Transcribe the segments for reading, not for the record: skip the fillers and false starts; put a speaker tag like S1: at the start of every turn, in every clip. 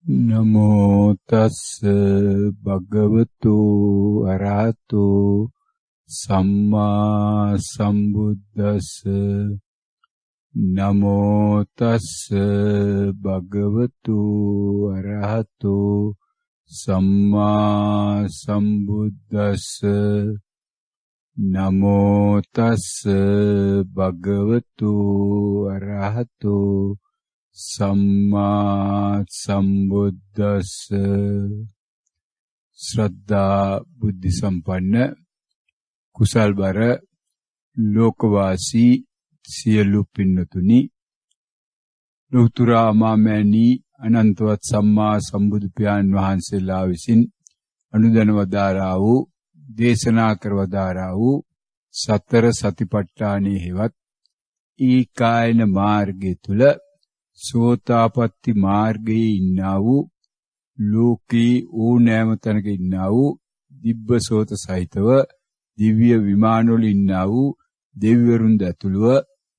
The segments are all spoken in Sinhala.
S1: නමෝ තස්ස භගවතු අරහතු සම්මා සම්බුද්දස්ස නමෝ තස්ස භගවතු අරහතු සම්මා සම්බුද්දස්ස නමෝ තස්ස භගවතු අරහතු සම්මා සම්බුද්දස්ස ශ්‍රද්ධා බුද්ධ සම්පන්න කුසල්බර ලෝකවාසී සියලු පින්නතුනි ලෝතුරා මාමෑණි අනන්තවත් සම්මා සම්බුදු පියාණන් වහන්සේලා විසින් අනුදැන වදාරා වූ දේශනා කර වදාරා වූ සතර සතිපට්ඨානයේ හෙවත් ඊකායන මාර්ගය තුල සෝතාපට්ටි මාර්ගයේ ඉන්නා වූ ලෝකී ඕනෑම තැනක ඉන්නා වූ දිබ්බසෝත සහිතව දිව්‍ය විමානවල ඉන්නා වූ දෙවිවරුන් ඇතුළුව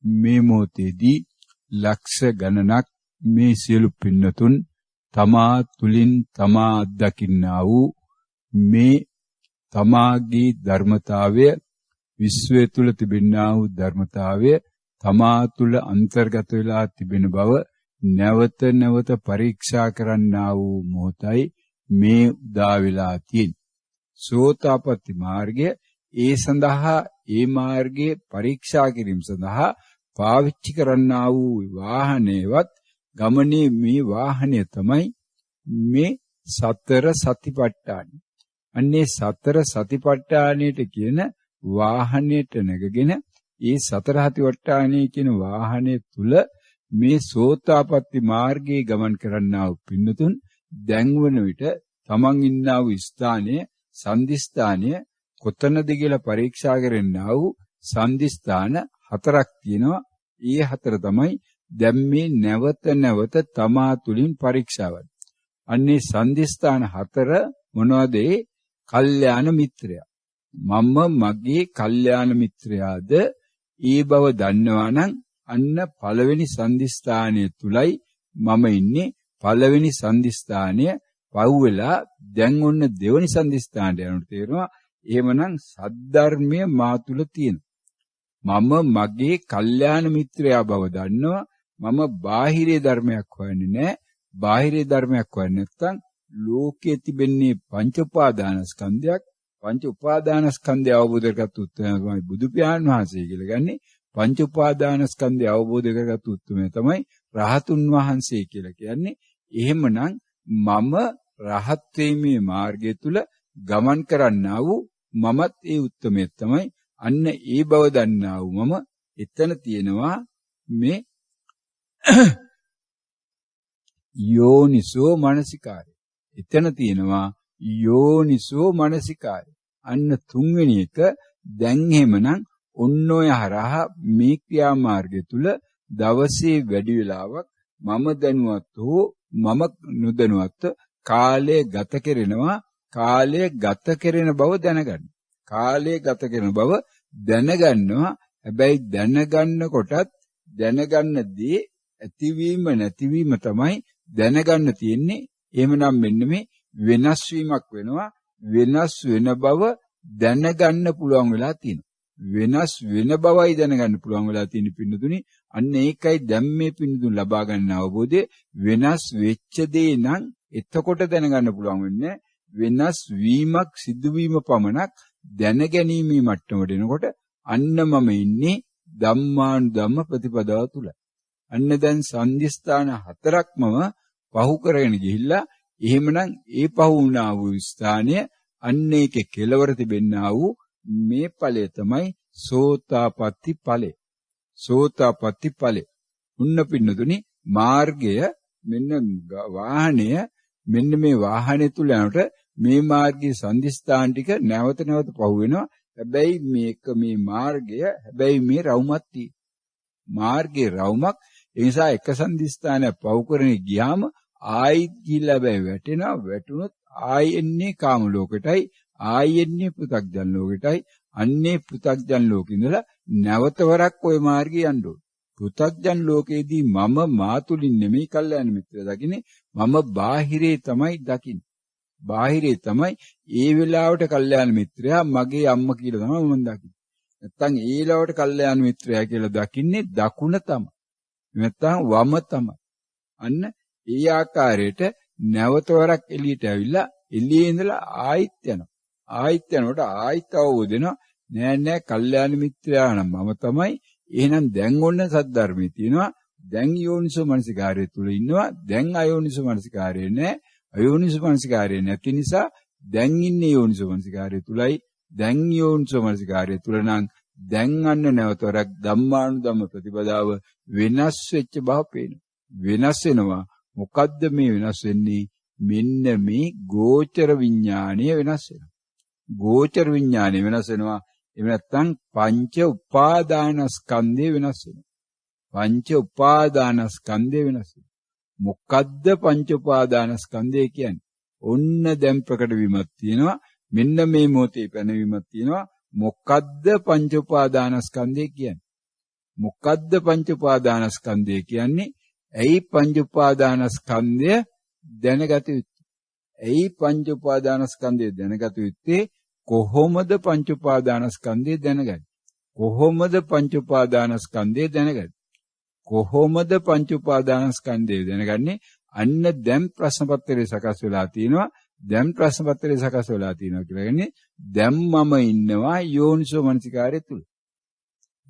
S1: මේ මොහොතේදී ලක්ෂ ගණනක් මේ සියලු පින්නතුන් තමා තුලින් තමා අත්දකින්නා වූ මේ තමාගේ ධර්මතාවය විශ්වය තුල තිබෙනා වූ ධර්මතාවය තමා තුල අන්තර්ගත වෙලා තිබෙන බව නැවත නැවත පරීක්ෂා කරන්නා වූ මොහොතයි මේ උදා වෙලා තියෙන්නේ. සෝතාපට්ටි මාර්ගය ඒ සඳහා ඒ මාර්ගයේ පරීක්ෂා කිරීම සඳහා පාවිච්චි කරන්නා වූ වාහනේවත් ගමනේ මේ වාහනය තමයි මේ සතර සතිපට්ඨාන. අන්නේ සතර සතිපට්ඨානෙට කියන වාහනයට නැගගෙන ඒ සතර සතිපට්ඨානයේ කියන වාහනේ තුල මේ සෝතාපට්ටි මාර්ගයේ ගමන් කරන්නා වූ පින්නතුන් දැන් වන විට තමන් ඉන්නා වූ ස්ථානයේ සන්දිස්ථානය කොතනද කියලා පරීක්ෂා කරන්නා වූ සන්දිස්ථාන හතරක් තියෙනවා. ඒ හතර තමයි දැන් මේ නැවත නැවත තමා තුලින් පරීක්ෂාවයි. අන්නේ සන්දිස්ථාන හතර මොනවද? කල්යාණ මිත්‍රයා. මම මගේ කල්යාණ මිත්‍රයාද ඒ බව දන්නවා නම් අන්න පළවෙනි සන්දිස්ථානයේ තුලයි මම ඉන්නේ. පළවෙනි සන්දිස්ථානය පවුවෙලා දැන් ඔන්න දෙවෙනි සන්දිස්ථානට යනකොට තේරෙනවා එහෙමනම් සද්ධර්මයේ මා තුල තියෙනවා. මම මගේ කල්යාණ මිත්‍රයා බව දන්නවා. මම බාහිරේ ධර්මයක් හොයන්නේ නැහැ. බාහිරේ ධර්මයක් හොයන්නේ නැත්නම් ලෝකයේ තිබෙන්නේ පංච උපාදානස්කන්ධයක්. පංච උපාදානස්කන්ධය අවබෝධ කරගත්තු උත්තරමයි බුදු පියාණන් වහන්සේ කියලා ගන්නේ. පංච උපාදානස්කන්ධය අවබෝධ කරගත්තු උත්තරමයි තමයි රහතුන් වහන්සේ කියලා කියන්නේ. එහෙමනම් මම රහත් වීමේ මාර්ගය තුල ගමන් කරන්නා වූ මමත් ඒ උත්තරමය තමයි. අන්න ඒ බව දන්නා වූ මම එතන තියෙනවා මේ යෝනිසෝ මනසිකාරය. එතන තියෙනවා යෝනිසෝ මනසිකාරය. අන්න තුන්වෙනි එක දැන් එහෙමනම් ඔන්න ඔය හරහා මේ ක්‍රියාමාර්ගය තුල දවසේ වැඩි වෙලාවක් මම දැනුවත් හෝ මම නොදැනුවත් කාලය ගත කරනවා. කාලය ගත කරන බව දැනගන්න. කාලය ගත කරන බව දැනගන්නවා. හැබැයි දැනගන්නකොටත් දැනගන්න දේ ඇතිවීම නැතිවීම තමයි දැනගන්න තියෙන්නේ. එහෙමනම් මෙන්න මේ වෙනස් වීමක් වෙනවා. වෙනස් වෙන බව දැනගන්න පුළුවන් වෙලා තියෙනවා. වෙනස් වෙන බවයි දැනගන්න පුළුවන් වෙලා තියෙන පින්නතුනි. අන්න ඒකයි දැන් මේ පින්නතුන් ලබා ගන්න අවබෝධය. වෙනස් වෙච්ච දේ නම් එතකොට දැනගන්න පුළුවන් වෙන්නේ. වෙනස් වීමක් සිදුවීම පමණක් දැනගැනීමේ මට්ටමට එනකොට අන්න මම ඉන්නේ ධම්මානුධම්ම ප්‍රතිපදාව තුල. අන්න දැන් සන්දිස්ථාන හතරක්මම පහු කරගෙන ගිහිල්ලා එහෙමනම් ඒ පහු වුණා වූ ස්ථානය අන්න ඒකේ කෙලවර තිබෙන්නා වූ මේ ඵලය තමයි සෝතාපට්ටි ඵලය. සෝතාපට්ටි ඵලය. උන්න පින්නතුනි මාර්ගය මෙන්න වාහනය මෙන්න මේ වාහනේ තුල යනකොට මේ මාර්ගයේ සන්දිස්ථාන ටික නැවත නැවත පහු වෙනවා. හැබැයි මේක මේ මාර්ගය හැබැයි මේ රවුමක් තියෙනවා. මාර්ගයේ රවුමක්. ඒ නිසා එක සන්දිස්ථානයක් පහු කරගෙන ගියාම ආයි ගිහිල්ලා බෑ වැටෙනවා. වැටුනොත් ආයි එන්නේ කාම ලෝකෙටයි. ආයි එන්නේ පෘථග්ජන ලෝකෙටයි. අන්නේ පෘථග්ජන ලෝකෙ ඉඳලා නැවත වරක් ওই මාර්ගය යන්න ඕන. පෘථග්ජන ලෝකයේදී මම මා තුලින් නෙමෙයි කල්යාණ මිත්‍රය දකින්නේ. මම බාහිරේ තමයි දකින්නේ. බාහිරේ තමයි ඒ වෙලාවට කල්යාණ මිත්‍රයා මගේ අම්මා කියලා තමයි මම දකින්නේ. නැත්තම් ඒ වෙලාවට කල්යාණ මිත්‍රයා කියලා දකින්නේ දකුණ තමයි. නැත්තම් වම තමයි. අන්න ඒ ආකාරයට නැවතවරක් එළියට ඇවිල්ලා එළියේ ඉඳලා ආයිත් යනවා. ආයිත් යනකොට ආයිත් අවබෝධ වෙනවා නෑ කල්යාණ මිත්‍රයා නම් මම තමයි. එහෙනම් දැන් ඔන්න සද්ධර්මයේ තියෙනවා. දැන් යෝනිසෝ මනසිකාරය තුල ඉන්නවා. දැන් අයෝනිසෝ මනසිකාරය නෑ. අයෝනිසෝ මනසිකාරය නැති නිසා දැන් ඉන්නේ යෝනිසෝ මනසිකාරය තුලයි. දැන් යෝනිසෝ මනසිකාරය තුල නම් දැන් අන්න නැවතවරක් ධම්මානුධම්ම ප්‍රතිපදාව වෙනස් වෙච්ච බව පේනවා. වෙනස් වෙනවා. මොකද්ද මේ වෙනස් වෙන්නේ? මෙන්න මේ ගෝචර විඥාණය වෙනස් වෙනවා. ගෝචර විඥාණය වෙනස් වෙනවා. එහෙම නැත්නම් පංච උපාදානස්කන්ධය වෙනස් වෙනවා. පංච උපාදානස්කන්ධය වෙනස් වෙනවා. මොකද්ද පංච උපාදානස්කන්ධය කියන්නේ? ඔන්න දැන් ප්‍රකට වීමක් තියෙනවා. මෙන්න මේ මොහොතේ පැනවීමක් තියෙනවා. මොකද්ද පංච උපාදානස්කන්ධය කියන්නේ? මොකද්ද පංච උපාදානස්කන්ධය කියන්නේ? ඇයි පංච උපාදානස්කන්ධය දැනගත යුත්තේ? ඇයි පංච උපාදානස්කන්ධය දැනගත යුත්තේ? කොහොමද පංච උපාදානස්කන්ධය දැනගන්නේ? කොහොමද පංච උපාදානස්කන්ධය දැනගන්නේ? කොහොමද පංච උපාදානස්කන්ධය දැනගන්නේ? අන්න දැන් ප්‍රශ්න පත්‍රයේ සකස් වෙලා තියෙනවා. දැන් ප්‍රශ්න පත්‍රයේ සකස් වෙලා තියෙනවා කියලා කියන්නේ දැන් මම ඉන්නවා යෝනිසෝ මනසිකාරය තුල.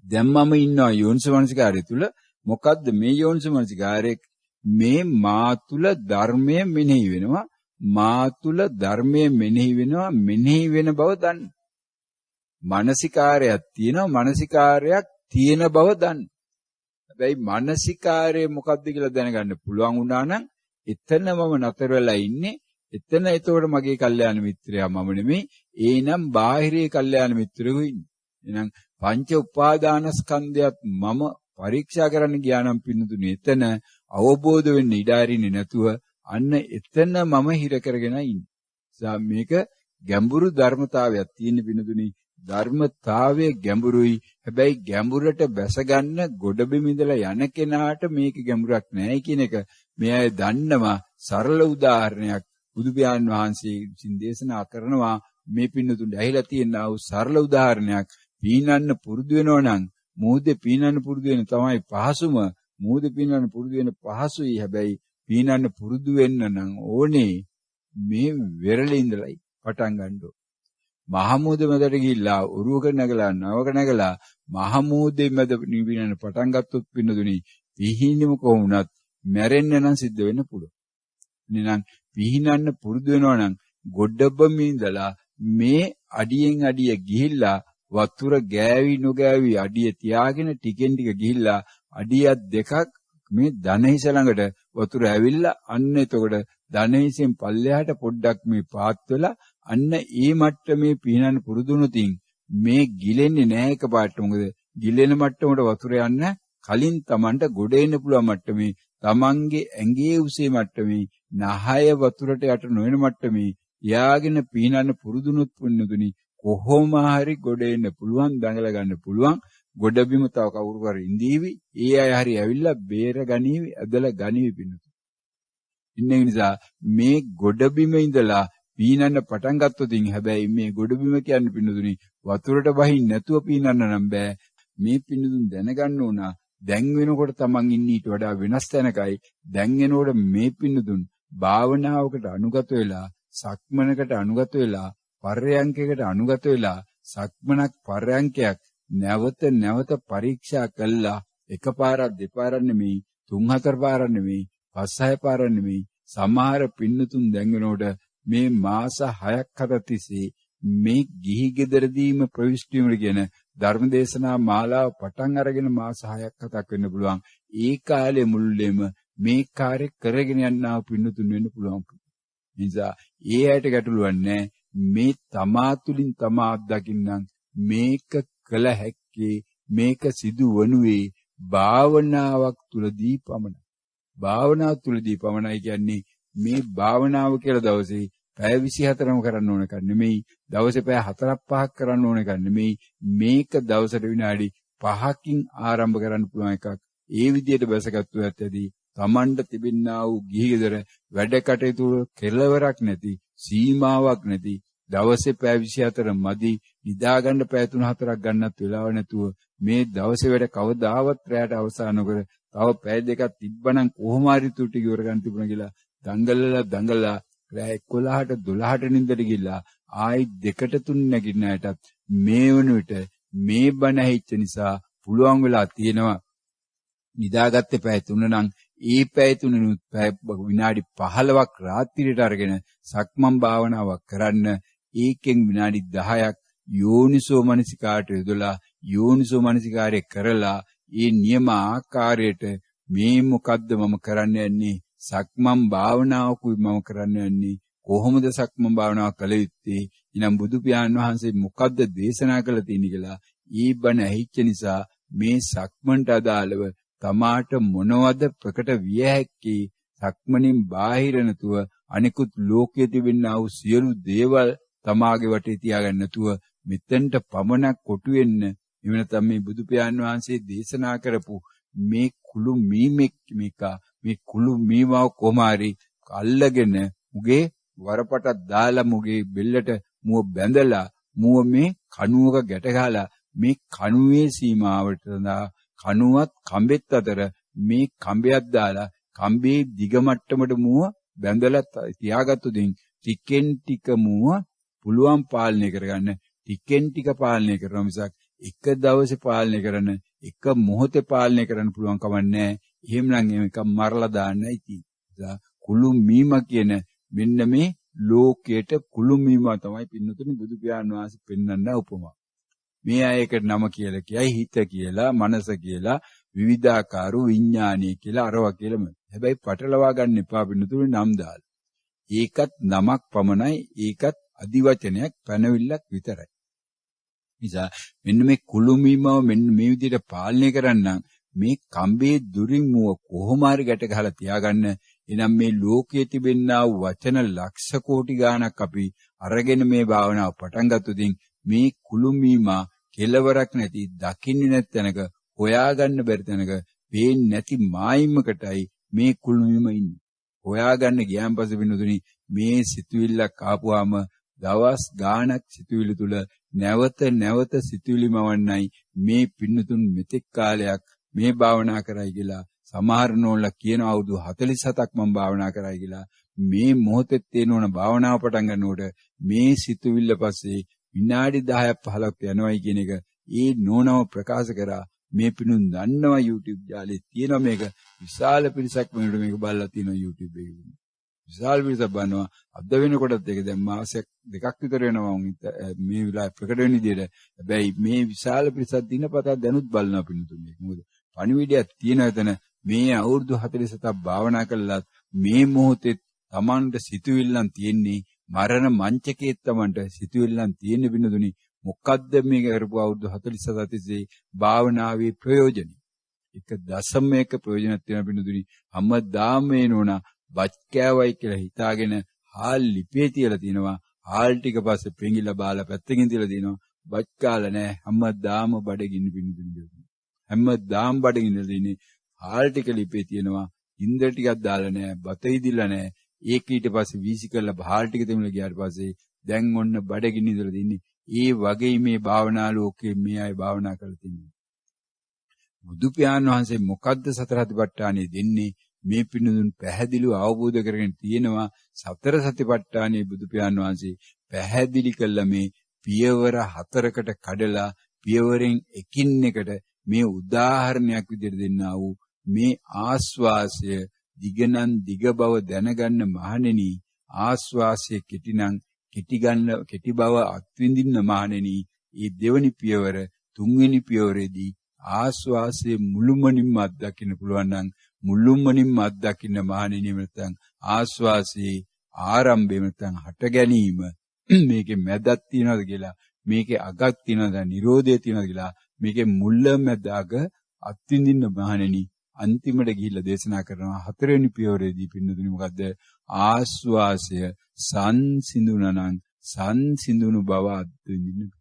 S1: දැන් මම ඉන්නවා යෝනිසෝ මනසිකාරය තුල. මොකද්ද මේ යෝනිසෝ මනසිකාරයේ? මේ මා තුල ධර්මය මෙනෙහි වෙනවා. මා තුල ධර්මය මෙනෙහි වෙනවා. මෙනෙහි වෙන බව දන්න. මානසිකාරයක් තියෙනවා. මානසිකාරයක් තියෙන බව දන්න. හැබැයි මානසිකාරය මොකද්ද කියලා දැනගන්න පුළුවන් වුණා නම් එතන මම නතර වෙලා ඉන්නේ. එතන එතකොට මගේ කල්යාණ මිත්‍රයා මම නෙමෙයි. ඒනම් බාහිරේ කල්යාණ මිත්‍රයෙකු ඉන්නේ. එහෙනම් පංච උපාදානස්කන්ධයත් මම පරීක්ෂා කරන්න ගියා නම් පින්නතුනේ එතන අවබෝධ වෙන්න ඉඩ අරින්නේ නැතුව අන්න එතන මම හිර කරගෙන ඉන්නේ. මේක ගැඹුරු ධර්මතාවයක් තියෙන පින්නතුනේ. ධර්මතාවයේ ගැඹුරුයි. හැබැයි ගැඹුරට බැස ගන්න ගොඩබිම ඉඳලා යන කෙනාට මේක ගැඹුරක් නෑ කියන එක මේ අය දන්නවා. සරල උදාහරණයක් බුදු පියාණන් වහන්සේ විසින් දේශනා කරනවා. මේ පින්නතුන්ට ඇහිලා තියෙන ආ සරල උදාහරණයක්. පීනන්න පුරුදු වෙනවා නම් මොහොතේ පීනන්න පුරුදු වෙන තමයි පහසුම. මොහොතේ පීනන්න පුරුදු වෙන පහසුයි. හැබැයි පීනන්න පුරුදු වෙන්න නම් ඕනේ මේ වෙරළේ ඉඳලායි පටන් ගන්න ඕනේ. මහමුද මැදට ගිහිල්ලා උරුවක නැගලා නවක නැගලා මහමුදේ මැද නිවිනන පටන් ගත්තොත් පින්නදුනි පිහින්නම කොහොමුණත් මැරෙන්න නම් සිද්ධ වෙන්න පුළුවන්. එහෙනම් පිහිනන්න පුරුදු වෙනවා නම් ගොඩබ්බම ඉඳලා මේ අඩියෙන් අඩිය ගිහිල්ලා වතුර ගෑවි නොගෑවි අඩිය තියාගෙන ටිකෙන් ටික ගිහිල්ලා අඩියක් දෙකක් මේ ධනහිස ළඟට වතුර ඇවිල්ලා අන්න එතකොට ධනහිසෙන් පල්ලෙහාට පොඩ්ඩක් මේ පාත් වෙලා අන්න ඒ මට්ටමේ පීනන්න පුරුදුනොතින් මේ ගිලෙන්නේ නැහැ එකපාරට. මොකද ගිලෙන මට්ටමට වතුර යන්න කලින් Tamanට ගොඩ එන්න පුළුවන් මට්ටමේ Tamanගේ ඇඟේ උසේ මට්ටමේ නහය වතුරට යට නොවන මට්ටමේ යාගෙන පීනන්න පුරුදුනොත් පුන්නතුනි කොහොම හරි ගොඩ එන්න පුළුවන්, දඟල ගන්න පුළුවන්. ගොඩබිම තව කවුරු කර ඉඳීවි. ඒ අය හරි ඇවිල්ලා බේර ගනීවි, ඇදලා ගනීවි පින්නතුනි. ඉන්නේ නිසා මේ ගොඩබිම ඉඳලා පීනන්න පටන් ගත්තොත් හැබැයි මේ ගොඩබිම කියන්නේ පින්නතුනි වතුරට වහින්න නැතුව පීනන්න නම් බෑ. මේ පින්නතුන් දැනගන්න ඕන දැන් වෙනකොට Taman ඉන්නේ ඊට වඩා වෙනස් තැනකයි. දැන් එනකොට මේ පින්නතුන් භාවනාවකට අනුගත වෙලා, සක්මනකට අනුගත වෙලා, පර්යංකයකට අනුගත වෙලා, සක්මනක් පර්යංකයක් නැවත නැවත පරීක්ෂා කළා. එකපාරක් දෙපාරක් නෙමෙයි, තුන් හතර පාරක් නෙමෙයි, පස් හය පාරක් නෙමෙයි. සමහර පින්නතුන් දැන් වෙනකොට මේ මාස 6ක් 7ක් තිස්සේ මේ ගිහි ගෙදරදීම ප්‍රවිෂ්ටි වීම කියන ධර්මදේශනා මාලාව පටන් අරගෙන මාස 6ක් 7ක් වෙන්න පුළුවන්. ඒ කාලේ මුළුල්ලේම මේ කාර්ය කරගෙන යනවා පින්නතුන් වෙන්න පුළුවන්. නිසා ඒ ඇයට ගැටලුවක් නැහැ. මේ තමා තුලින් තමා අත්දකින්නම් මේක කළ හැක්කේ, මේක සිදු වනුවේ භාවනාවක් තුලදී පමණයි. භාවනාව තුලදී පමණයි කියන්නේ මේ භාවනාව කියලා දවසේ පැය 24ම කරන්න ඕන එකක් නෙමෙයි. දවසේ පැය 4-5ක් කරන්න ඕන එකක් නෙමෙයි. මේක දවසට විනාඩි 5කින් ආරම්භ කරන්න පුළුවන් එකක්. ඒ විදිහට බැසගත්තු ඇත්තදී Tamanට තිබෙනා වූ ගිහි ගෙදර වැඩ කටයුතු කෙලවරක් නැති සීමාවක් නැති දවසේ පැය 24 මදි නිදාගන්න පැය 3-4ක් ගන්නත් වෙලාව නැතුව මේ දවසේ වැඩ කවදාවත් රැයට අවසන් නොකර තව පැය දෙකක් තිබ්බනම් කොහොම හරි තුටි ඉවර ගන්න තිබුණා කියලා දඟලලා රැය 11ට 12ට නිින්දට ගිහිල්ලා ආයි 2ට 3 නැගිටින අයටත් මේ වන විට මේ බණ ඇහිච්ච නිසා පුළුවන් වෙලා තියෙනවා නිදාගත්තේ පැය 3 නම් ඒ පැය 3නුත් විනාඩි 15ක් රාත්‍රියට අරගෙන සක්මන් භාවනාවක් කරන්න ඒකෙන් විනාඩි 10ක් යෝනිසෝ මනසිකාට යොදලා යෝනිසෝ මනසිකාරය කරලා ඒ නියම ආකාරයට මේ මොකද්ද මම කරන්න යන්නේ සක්මන් භාවනාවකුයි මම කරන්න යන්නේ කොහොමද සක්මන් භාවනාව කළ යුත්තේ එනම් බුදු පියාණන් වහන්සේ මොකද්ද දේශනා කළ තියෙන්නේ කියලා ඊ බණ ඇහිච්ච නිසා මේ සක්මන්ට අදාළව තමාට මොනවද ප්‍රකට විය හැකි සක්මනින් බාහිර නැතුව අනිකුත් ලෝකයේ තිබෙනා වූ සියලු දේවල් තමාගේ වටේ තියාගන්න නැතුව මෙතෙන්ට පමණක් කොටු වෙන්න එහෙම නැත්නම් මේ බුදු පියාණන් වහන්සේ දේශනා කරපු මේ කුළු මේ කුළු මීමාව කොමාරි අල්ලගෙන මුගේ වරපටක් දාලා මුගේ බෙල්ලට මුව බැඳලා මුව මේ කණුවක ගැට ගහලා මේ කණුවේ සීමාවට කණුවත් කඹෙත් අතර මේ කඹයක් දාලා කඹේ දිග මට්ටමට මුව බැඳලා තියාගත්තු දෙයින් ටිකෙන් ටික මුව පුළුවන් පාලනය කරගන්න ටිකෙන් ටික පාලනය කරනවා මිසක් එක දවසේ පාලනය කරන එක මොහොතේ පාලනය කරන්න පුළුවන් කමක් නැහැ. එහෙමනම් මේක මරලා දාන්නයි තියෙන්නේ. කුළු මීම කියන මෙන්න මේ ලෝකයට කුළු මීම තමයි පින්නතුනි බුදු පියාණන් වහන්සේ පෙන්වන්න උපමා. මේ අයකට නම කියලා කියයි හිත කියලා මනස කියලා විවිධාකාර විඥානීය කියලා අරවා කියලා. හැබැයි පටලවා ගන්න එපා පින්නතුනි නම් දාලා. ඒකත් නමක් පමණයි ඒකත් අදිවචනයක් පැනවිල්ලක් විතරයි. නිසා මෙන්න මේ කුළුමීමව මෙන්න මේ විදිහට පාලනය කරන්න මේ කම්බේ දුරින් මුව කොහොම හරි ගැට ගහලා තියාගන්න. එනම් මේ ලෝකයේ තිබෙනා වචන ලක්ෂ කෝටි ගාණක් අපි අරගෙන මේ භාවනාව පටන් ගත්තොතින් මේ කුළුමීමා කෙලවරක් නැති දකින්නේ නැත්නක හොයාගන්න බැරි තැනක පේන්නේ නැති මායිමකටයි මේ කුළුමීම ඉන්නේ. හොයාගන්න ගියාන් පස්සේ වෙනුදුනි මේ සිතුවිල්ලක් ආපුවාම දවස් ගාණක් සිතුවිලි තුල නැවත සිතුවිලි මවන්නයි මේ පින්නතුන් මෙතෙක් කාලයක් මේ භාවනා කරයි කියලා සමහර නෝල්ලා කියන අවුරුදු 47ක් මම භාවනා කරයි කියලා මේ මොහොතේ තේනෝන භාවනාව පටන් ගන්නකොට මේ සිතුවිල්ල පස්සේ විනාඩි 10ක් 15ක් යනවායි කියන එක ඒ නෝනව ප්‍රකාශ කරා මේ පිනුන් දන්නවා YouTube ජාලේ තියෙනවා මේක විශාල පිරිසක් මේක බලලා තියෙනවා YouTube එකේ විශාල පිරිසක් බලනවා අද වෙනකොටත් ඒක දැන් මාසයක් දෙකක් විතර වෙනවා මේ විලාය ප්‍රකට වෙන විදිහට හැබැයි මේ විශාල පිරිසක් දිනපතා දැනුත් බලනවා පිනුතුනේ මොකද පණිවිඩයක් තියෙන එතන මේ අවුරුදු 47ක් භාවනා කළාත් මේ මොහොතේ Tamanට සිතුවිල්ලන් තියෙන්නේ මරණ මංචකයේ Tamanට සිතුවිල්ලන් තියෙන පිනුතුනි මොකද්ද මේ කරපු අවුරුදු 47 තිස්සේ භාවනාවේ ප්‍රයෝජනෙ එක දශමයක ප්‍රයෝජනක් තියෙන පිනුතුනි හැමදාම මේ නෝනා බත් කෑවයි කියලා හිතාගෙන හාල් ලිපේ තියලා තිනවා හාල් ටික පස්සේ පෙඟිලා බාලා පැත්තකින් තියලා තිනවා බත් කාලා නැහැ හැමදාම බඩගින්න පිනුතුනි හැමදාම බඩගින්න දිනේ හාල් ටික ලිපේ තියනවා ඉන්දර ටිකක් දාලා නැහැ බත ඉදිලා නැහැ ඒක ඊට පස්සේ වීසි කරලා හාල් ටික දෙමුලා ගියාට පස්සේ දැන් ඔන්න බඩගින්න ඉඳලා දින්නේ ඒ වගේ මේ භාවනා ලෝකයේ මේ අය භාවනා කරලා තින්නේ බුදු පියාණන් වහන්සේ මොකද්ද සතර සතිපට්ඨානෙ දෙන්නේ මේ පිනුදුන් පැහැදිලිව අවබෝධ කරගෙන තියෙනවා සතර සතිපට්ඨානෙ බුදු පියාණන් වහන්සේ පැහැදිලි කළා මේ පියවර 4කට කඩලා පියවරෙන් එකින් එකට මේ උදාහරණයක් විදිහට දෙන්නා වූ මේ ආස්වාසය දිගනන් දිග බව දැනගන්න මහණෙනි ආස්වාසය කෙටිනම් කෙටි බව අත්විඳින්න මහණෙනි මේ දෙවනි පියවර තුන්වෙනි පියවරේදී ආස්වාසයේ මුළුමනින්ම අත්දකින්න පුළුවන් නම් මුළුමනින්ම අත්දකින්න මහණෙනි නැත්නම් ආස්වාසයේ ආරම්භය නැත්නම් හට ගැනීම මේකේ මැදක් තියනවද කියලා මේකේ අගක් තියනවද නිරෝධය තියනවද කියලා මේකේ මුල මැද අග අත්විඳින්න මහණෙනි අන්තිමට ගිහිල්ලා දේශනා කරනවා හතරවෙනි පියවරේදී පින්නතුනි මොකද්ද ආස්වාසය සංසිඳුනනම් සංසිඳුණු බව අත්විඳින්න.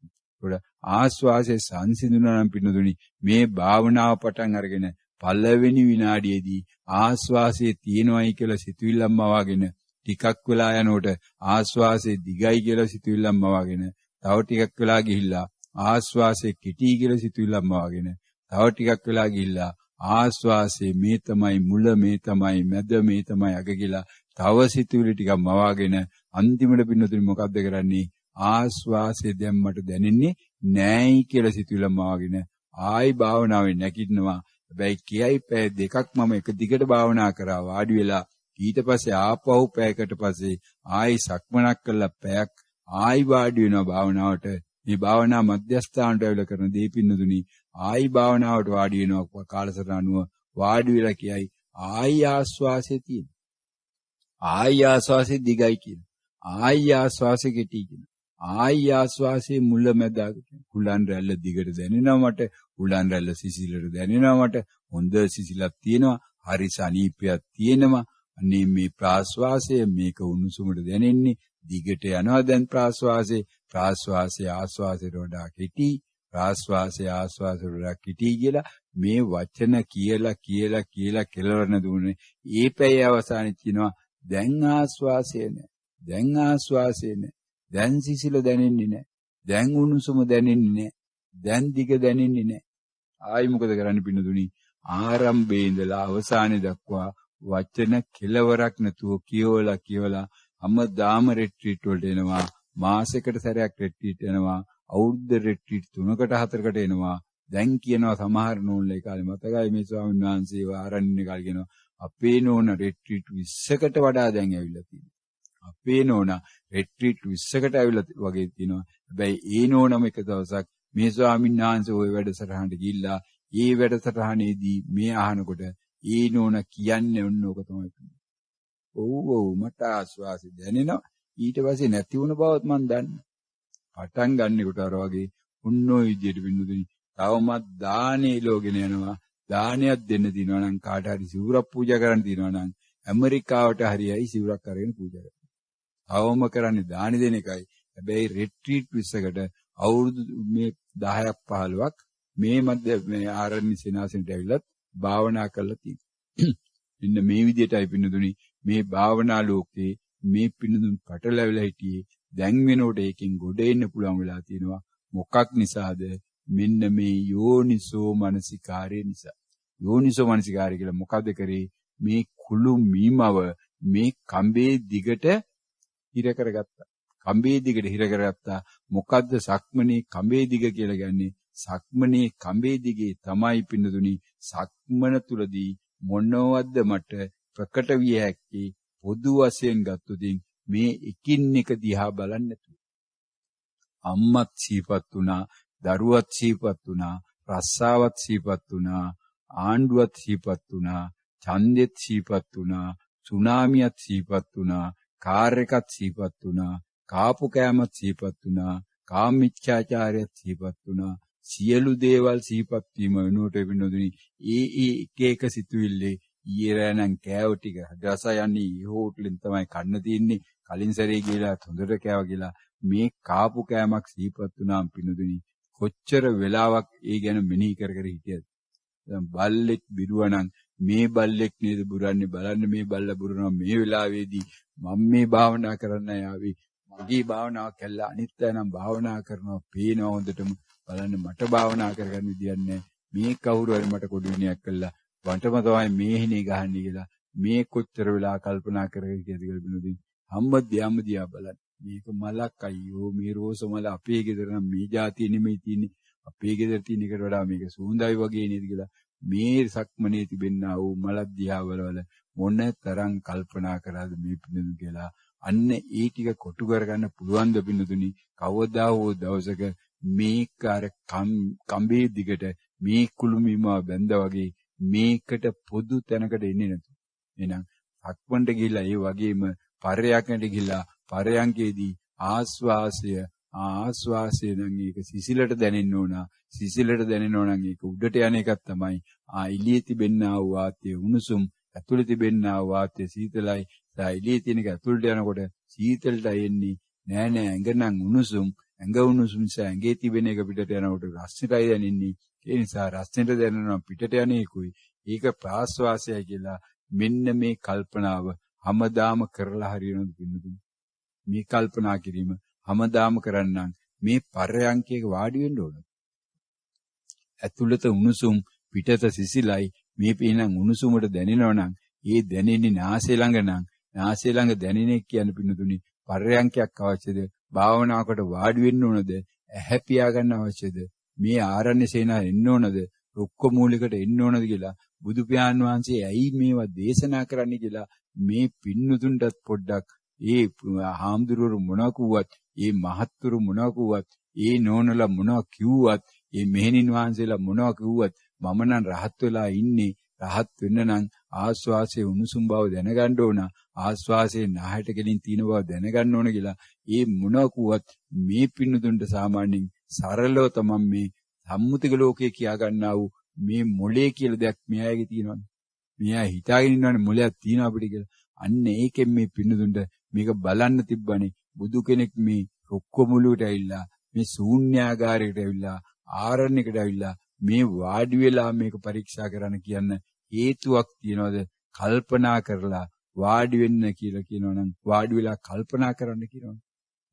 S1: ඒකට ආස්වාසය සංසිඳුනනම් පින්නතුනි මේ භාවනාව පටන් අරගෙන පළවෙනි විනාඩියේදී ආස්වාසයේ තියෙනවයි කියලා සිතුවිල්ලක්ම වගෙන ටිකක් වෙලා යනකොට ආස්වාසයේ දිගයි කියලා සිතුවිල්ලක්ම වගෙන තව ටිකක් වෙලා ගිහිල්ලා ආස්වාසයේ කෙටි කියලා සිතුවිල්ලක්ම වගෙන තව ටිකක් වෙලා ගිහිල්ලා ආස්වාසයේ මේ තමයි මුල මේ තමයි මැද මේ තමයි අග කියලා තව සිතුවිලි ටිකක් මවාගෙන අන්තිමට පින්නතුනි මොකද්ද කරන්නේ ආස්වාසයේ දැන් මට දැනෙන්නේ නෑයි කියලා සිතුවිල්ලක්ම වගෙන ආයි භාවනාවේ නැගිටිනවා හැබැයි කියයි පැය දෙකක් මම එක දිගට භාවනා කරා වාඩි වෙලා ඊට පස්සේ ආපහු පැයකට පස්සේ ආයි සක්මනක් කළා පැයක් ආයි වාඩි වෙනවා භාවනාවට මේ භාවනා මධ්‍යස්ථානට ඇවිල්ලා කරන දේ පින්නතුනි ආයි භාවනාවට වාඩි වෙනවා කාලසටහන අනුව වාඩි වෙලා කියයි ආයි ආස්වාසයේ තියෙන ආයි ආස්වාසයේ දිගයි කියන ආයි ආස්වාසයේ කෙටි කියන ආයි ආස්වාසයේ මුල මැද හුලන් රැල්ල දිගට දැනෙනවා මට හුලන් රැල්ල සිසිලට දැනෙනවා මට හොඳ සිසිලක් තියෙනවා හරි සනීපයක් තියෙනවා අනේ මේ ප්‍රාශ්වාසය මේක උණුසුමට දැනෙන්නේ දිගට යනවා දැන් ප්‍රාශ්වාසය ආශ්වාසයට වඩා කෙටි ප්‍රාශ්වාසය ආශ්වාසයට වඩා කෙටි කියලා මේ වචන කියලා කෙලවරන දුන්නේ ඒ පැය අවසානයේ කියනවා දැන් ආශ්වාසය නෑ දැන් ආශ්වාසය නෑ දැන් සිසිල දැනෙන්නේ නෑ දැන් උණුසුම දැනෙන්නේ නෑ දැන් දිග දැනෙන්නේ නෑ ආයි මොකද කරන්න පින්නතුනි ආරම්භයේ ඉඳලා අවසානයේ දක්වා වචන කෙලවරක් නැතුව කියවලා හැමදාම රිට්‍රීට් වලට එනවා මාසෙකට සැරයක් රිට්‍රීට් එනවා අවුරුද්ද රිට්‍රීට් 3කට 4කට එනවා දැන් කියනවා සමහර නෝන්ලා ඒ කාලේ මතකයි මේ ස්වාමීන් වහන්සේ ආරණ්‍ය කාලේ කියනවා අපේ නෝන රිට්‍රීට් 20කට වඩා දැන් ඇවිල්ලා තියෙනවා අපේ නෝන රිට්‍රීට් 20කට ඇවිල්ලා වගේ තියෙනවා හැබැයි ඒ නෝනම එක දවසක් මේ ස්වාමීන් වහන්සේ ওই වැඩසටහනට ගිහිල්ලා ඒ වැඩසටහනේදී මේ අහනකොට ඒ නෝන කියන්නේ ඔන්න ඕක තමයි. ඔව් මට ආස්වාසි දැනෙනවා. ඊට පස්සේ නැති වුණ බවත් මම දන්නවා. පටන් ගන්නකොට අර වගේ ඔන්න ඔය විදියට වින්නුදුනි. තවමත් දානේ ලෝගෙන යනවා. දානයක් දෙන්න දිනවා නම් කාට හරි සිවුරක් පූජා කරන්න දිනවා නම් ඇමරිකාවට හරියයි සිවුරක් අරගෙන පූජා කරනවා. අවම කරන්නේ දානි දෙන එකයි. හැබැයි රිට්‍රීට් 20කට අවුරුදු මේ 10ක් 15ක් මේ ආරණ්‍ය සේනාසනට ඇවිල්ලා භාවනා කරලා තියෙනවා. ඉන්න මේ විදිහටයි පින්නදුනි මේ භාවනා ලෝකේ මේ පින්නදුන් පටලැවිලා හිටියේ දැන් වෙනකොට ඒකෙන් ගොඩ එන්න පුළුවන් වෙලා තියෙනවා. මොකක් නිසාද? මෙන්න මේ යෝනිසෝ මනසිකාරය නිසා. යෝනිසෝ මනසිකාරය කියලා මොකද කරේ? මේ කුළු මීමව මේ කඹේ දිගට හිර කරගත්තා. කඹේ දිගට හිර කරගත්තා. මොකද්ද සක්මනේ කඹේ දිග කියලා කියන්නේ? සක්මනේ කඹේ දිගේ තමයි පින්නදුනි සක්මන තුලදී මොනවද මට ප්‍රකට විය හැකි පොදු වශයෙන් ගත්තොත් මේ එකින් එක දිහා බලන්න නැතුව අම්මත් සීපත් වුණා දරුවත් සීපත් වුණා රස්සාවත් සීපත් වුණා ආණ්ඩුවත් සීපත් වුණා ඡන්දෙත් සීපත් වුණා සුනාමියත් සීපත් වුණා කාර් එකත් සීපත් වුණා කාපු කෑමත් සීපත් වුණා කාමීච්ඡාචාරයත් සීපත් වුණා සියලු දේවල් සිහිපත් වීම වෙනුවට වෙනොදුනි එක එක සිතුවිල්ලේ ඊයේ රෑ නම් කෑව ටික රස යන්නේ හෝටලෙන් තමයි කන්න තියෙන්නේ කලින් සැරේ ගිහලා හොඳට කෑවා කියලා මේ කාපු කෑමක් සිහිපත් වුණාම පිනොදුනි කොච්චර වෙලාවක් ඒ ගැන මෙනෙහි කර හිටියද දැන් බල්ලෙක් බිරුවනම් මේ බල්ලෙක් නේද බුරන්නේ බලන්න මේ බල්ලා බුරනවා මේ වෙලාවේදී මම මේ භාවනා කරන්න යාවි මගේ භාවනාව කළා අනිත් අය නම් භාවනා කරනවා පේනවා හොඳටම බලන්න මට භාවනා කරගන්න විදියක් නැහැ මේ කවුරු හරි මට කොඩු විනයක් කළා වන්ටම තමයි මේ හිනේ ගහන්නේ කියලා මේ කොච්චර වෙලා කල්පනා කරගෙන කියලා බිනුදින් හැමදේම දිහා බලන්න මේක මලක් අයියෝ මේ රෝස මල අපේ ගෙදර නම් මේ જાතිය නෙමෙයි තියෙන්නේ අපේ ගෙදර තියෙන එකට වඩා මේක සුවඳයි වගේ නේද කියලා මේ සක්මනේ තිබෙන්නා වූ මලක් දිහා බලවල මොන තරම් කල්පනා කරාද මේ පිනුදු කියලා අන්න ඒ ටික කොටු කරගන්න පුළුවන් ද පිනුදුනි කවදා හෝ දවසක මේක අර කම්බේ දිගට මේ කුළුමිම බැඳා වගේ මේකට පොදු තැනකට එන්නේ නැතු. එහෙනම් සක්මන්ට ගිහිල්ලා ඒ වගේම පරයන්කට ගිහිල්ලා පරයන්කේදී ආස්වාසය නම් ඒක සිසිලට දැනෙන්න ඕන. සිසිලට දැනෙන්න ඕන නම් ඒක උඩට යන එකක් තමයි. එළියේ තිබෙන්නා වූ වාතයේ උණුසුම් ඇතුළේ තිබෙන්නා වූ වාතයේ සීතලයි. එළියේ තියෙන එක ඇතුළට යනකොට සීතලට එන්නේ නෑ ඇඟ නම් උණුසුම්. ඇඟ උණුසුම් නිසා ඇඟේ තිබෙන එක පිටට යනකොට රස්නෙටයි දැනෙන්නේ. ඒ නිසා රස්නෙට දැනෙනවා පිටට යන එකයි. ඒක ප්‍රාශ්වාසයයි කියලා මෙන්න මේ කල්පනාව හැමදාම කරලා හරියනවද පින්නතුනි? මේ කල්පනා කිරීම හැමදාම කරන්නම් මේ පර්යංකයක වාඩි වෙන්න ඕන. ඇතුළත උණුසුම් පිටත සිසිලයි මේ පිනන් උණුසුමට දැනෙනවනම් ඒ දැනෙන්නේ නාසය ළඟ නම් නාසය ළඟ දැනෙන්නේ කියන පින්නතුනි පර්යංකයක් අවශ්‍යද? භාවනාවකට වාඩි වෙන්න ඕනද? ඇහැ පියා ගන්න අවශ්‍යද? මේ ආරණ්‍ය සේනාව එන්න ඕනද? රුක්ක මූලිකට එන්න ඕනද කියලා බුදු පියාණන් වහන්සේ ඇයි මේවා දේශනා කරන්න කියලා මේ පින්නතුන්ටත් පොඩ්ඩක් ඒ හාමුදුරුවෝ මොනවා කිව්වත් ඒ මහත්තුරු මොනවා කිව්වත් ඒ නෝනලා මොනවා කිව්වත් ඒ මෙහෙණින් වහන්සේලා මොනවා කිව්වත් මම නම් රහත් වෙලා ඉන්නේ. රහත් වෙන්න නම් ආස්වාසේ උණුසුම් බව දැනගන්න ඕන. ආස්වාසේ නහයට ගෙලින් තියෙන බව දැනගන්න ඕන කියලා ඒ මොනවා කිව්වත් මේ පින්නතුන්ට සාමාන්‍යයෙන් සරලව තමයි මේ සම්මුතික ලෝකේ කියා ගන්නා වූ මේ මොලේ කියලා දෙයක් මෙයාගේ තියෙනවනේ. මෙයා හිතාගෙන ඉන්නවනේ මොලයක් තියෙනවා අපිට කියලා. අන්න ඒකෙන් මේ පින්නතුන්ට මේක බලන්න තිබ්බනේ. බුදු කෙනෙක් මේ රොක්ක මුලුවට ඇවිල්ලා මේ ශූන්‍යාගාරයකට ඇවිල්ලා ආරණ්‍යයකට ඇවිල්ලා මේ වාඩි වෙලා මේක පරීක්ෂා කරන්න කියන්න හේතුවක් තියනවාද? කල්පනා කරලා වාඩි වෙන්න කියලා කියනවනම් වාඩි වෙලා කල්පනා කරන්න කියනවා.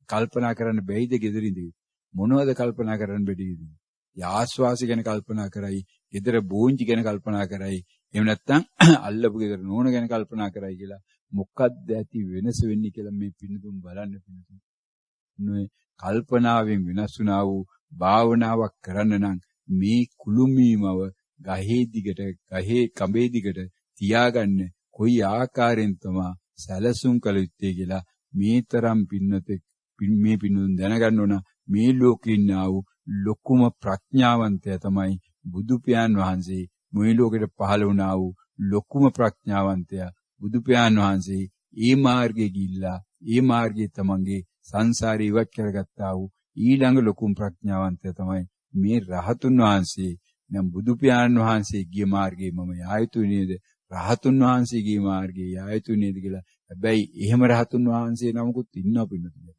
S1: කල්පනා කරන්න බැයිද gederinde? මොනවද කල්පනා කරන්න බැරිද? ආස්වාසි ගැන කල්පනා කරයි, gedara බෝංචි ගැන කල්පනා කරයි, එහෙම නැත්නම් අල්ලපු gedara නෝන ගැන කල්පනා කරයි කියලා මොකක්ද ඇති වෙනස වෙන්නේ කියලා මේ පින්නතුන් බලන්න පින්නතුන්. මේ කල්පනාවෙන් වෙනස් වුණා වූ භාවනාවක් කරන්න නම් මේ කුළුමීමව ගහේ දිගට ගහේ කඹේ දිගට තියාගන්න කොයි ආකාරයෙන් තමයි සැලසුම් කළ යුත්තේ කියලා මේ තරම් පින්නතෙක් මේ පින්නුන් දැනගන්න ඕන. මේ ලෝකේ ඉන්නා වූ ලොකුම ප්‍රඥාවන්තය තමයි බුදු පියාණන් වහන්සේ. මේ ලෝකෙට පහළ වුණා වූ ලොකුම ප්‍රඥාවන්තය බුදු පියාණන් වහන්සේ. ඒ මාර්ගයේ ගිහිල්ලා ඒ මාර්ගයේ තමන්ගේ සංසාරේ ඉවත් කරගත්තා වූ ඊළඟ ලොකුම ප්‍රඥාවන්තය තමයි මේ රහතුන් වහන්සේ. නම් බුදු පියාණන් වහන්සේ ගිය මාර්ගයේ මම යා යුතු නේද? රහතුන් වහන්සේ ගිය මාර්ගයේ යා යුතු නේද කියලා. හැබැයි එහෙම රහතුන් වහන්සේ නමකුත් ඉන්නවා පින්නතුනේ.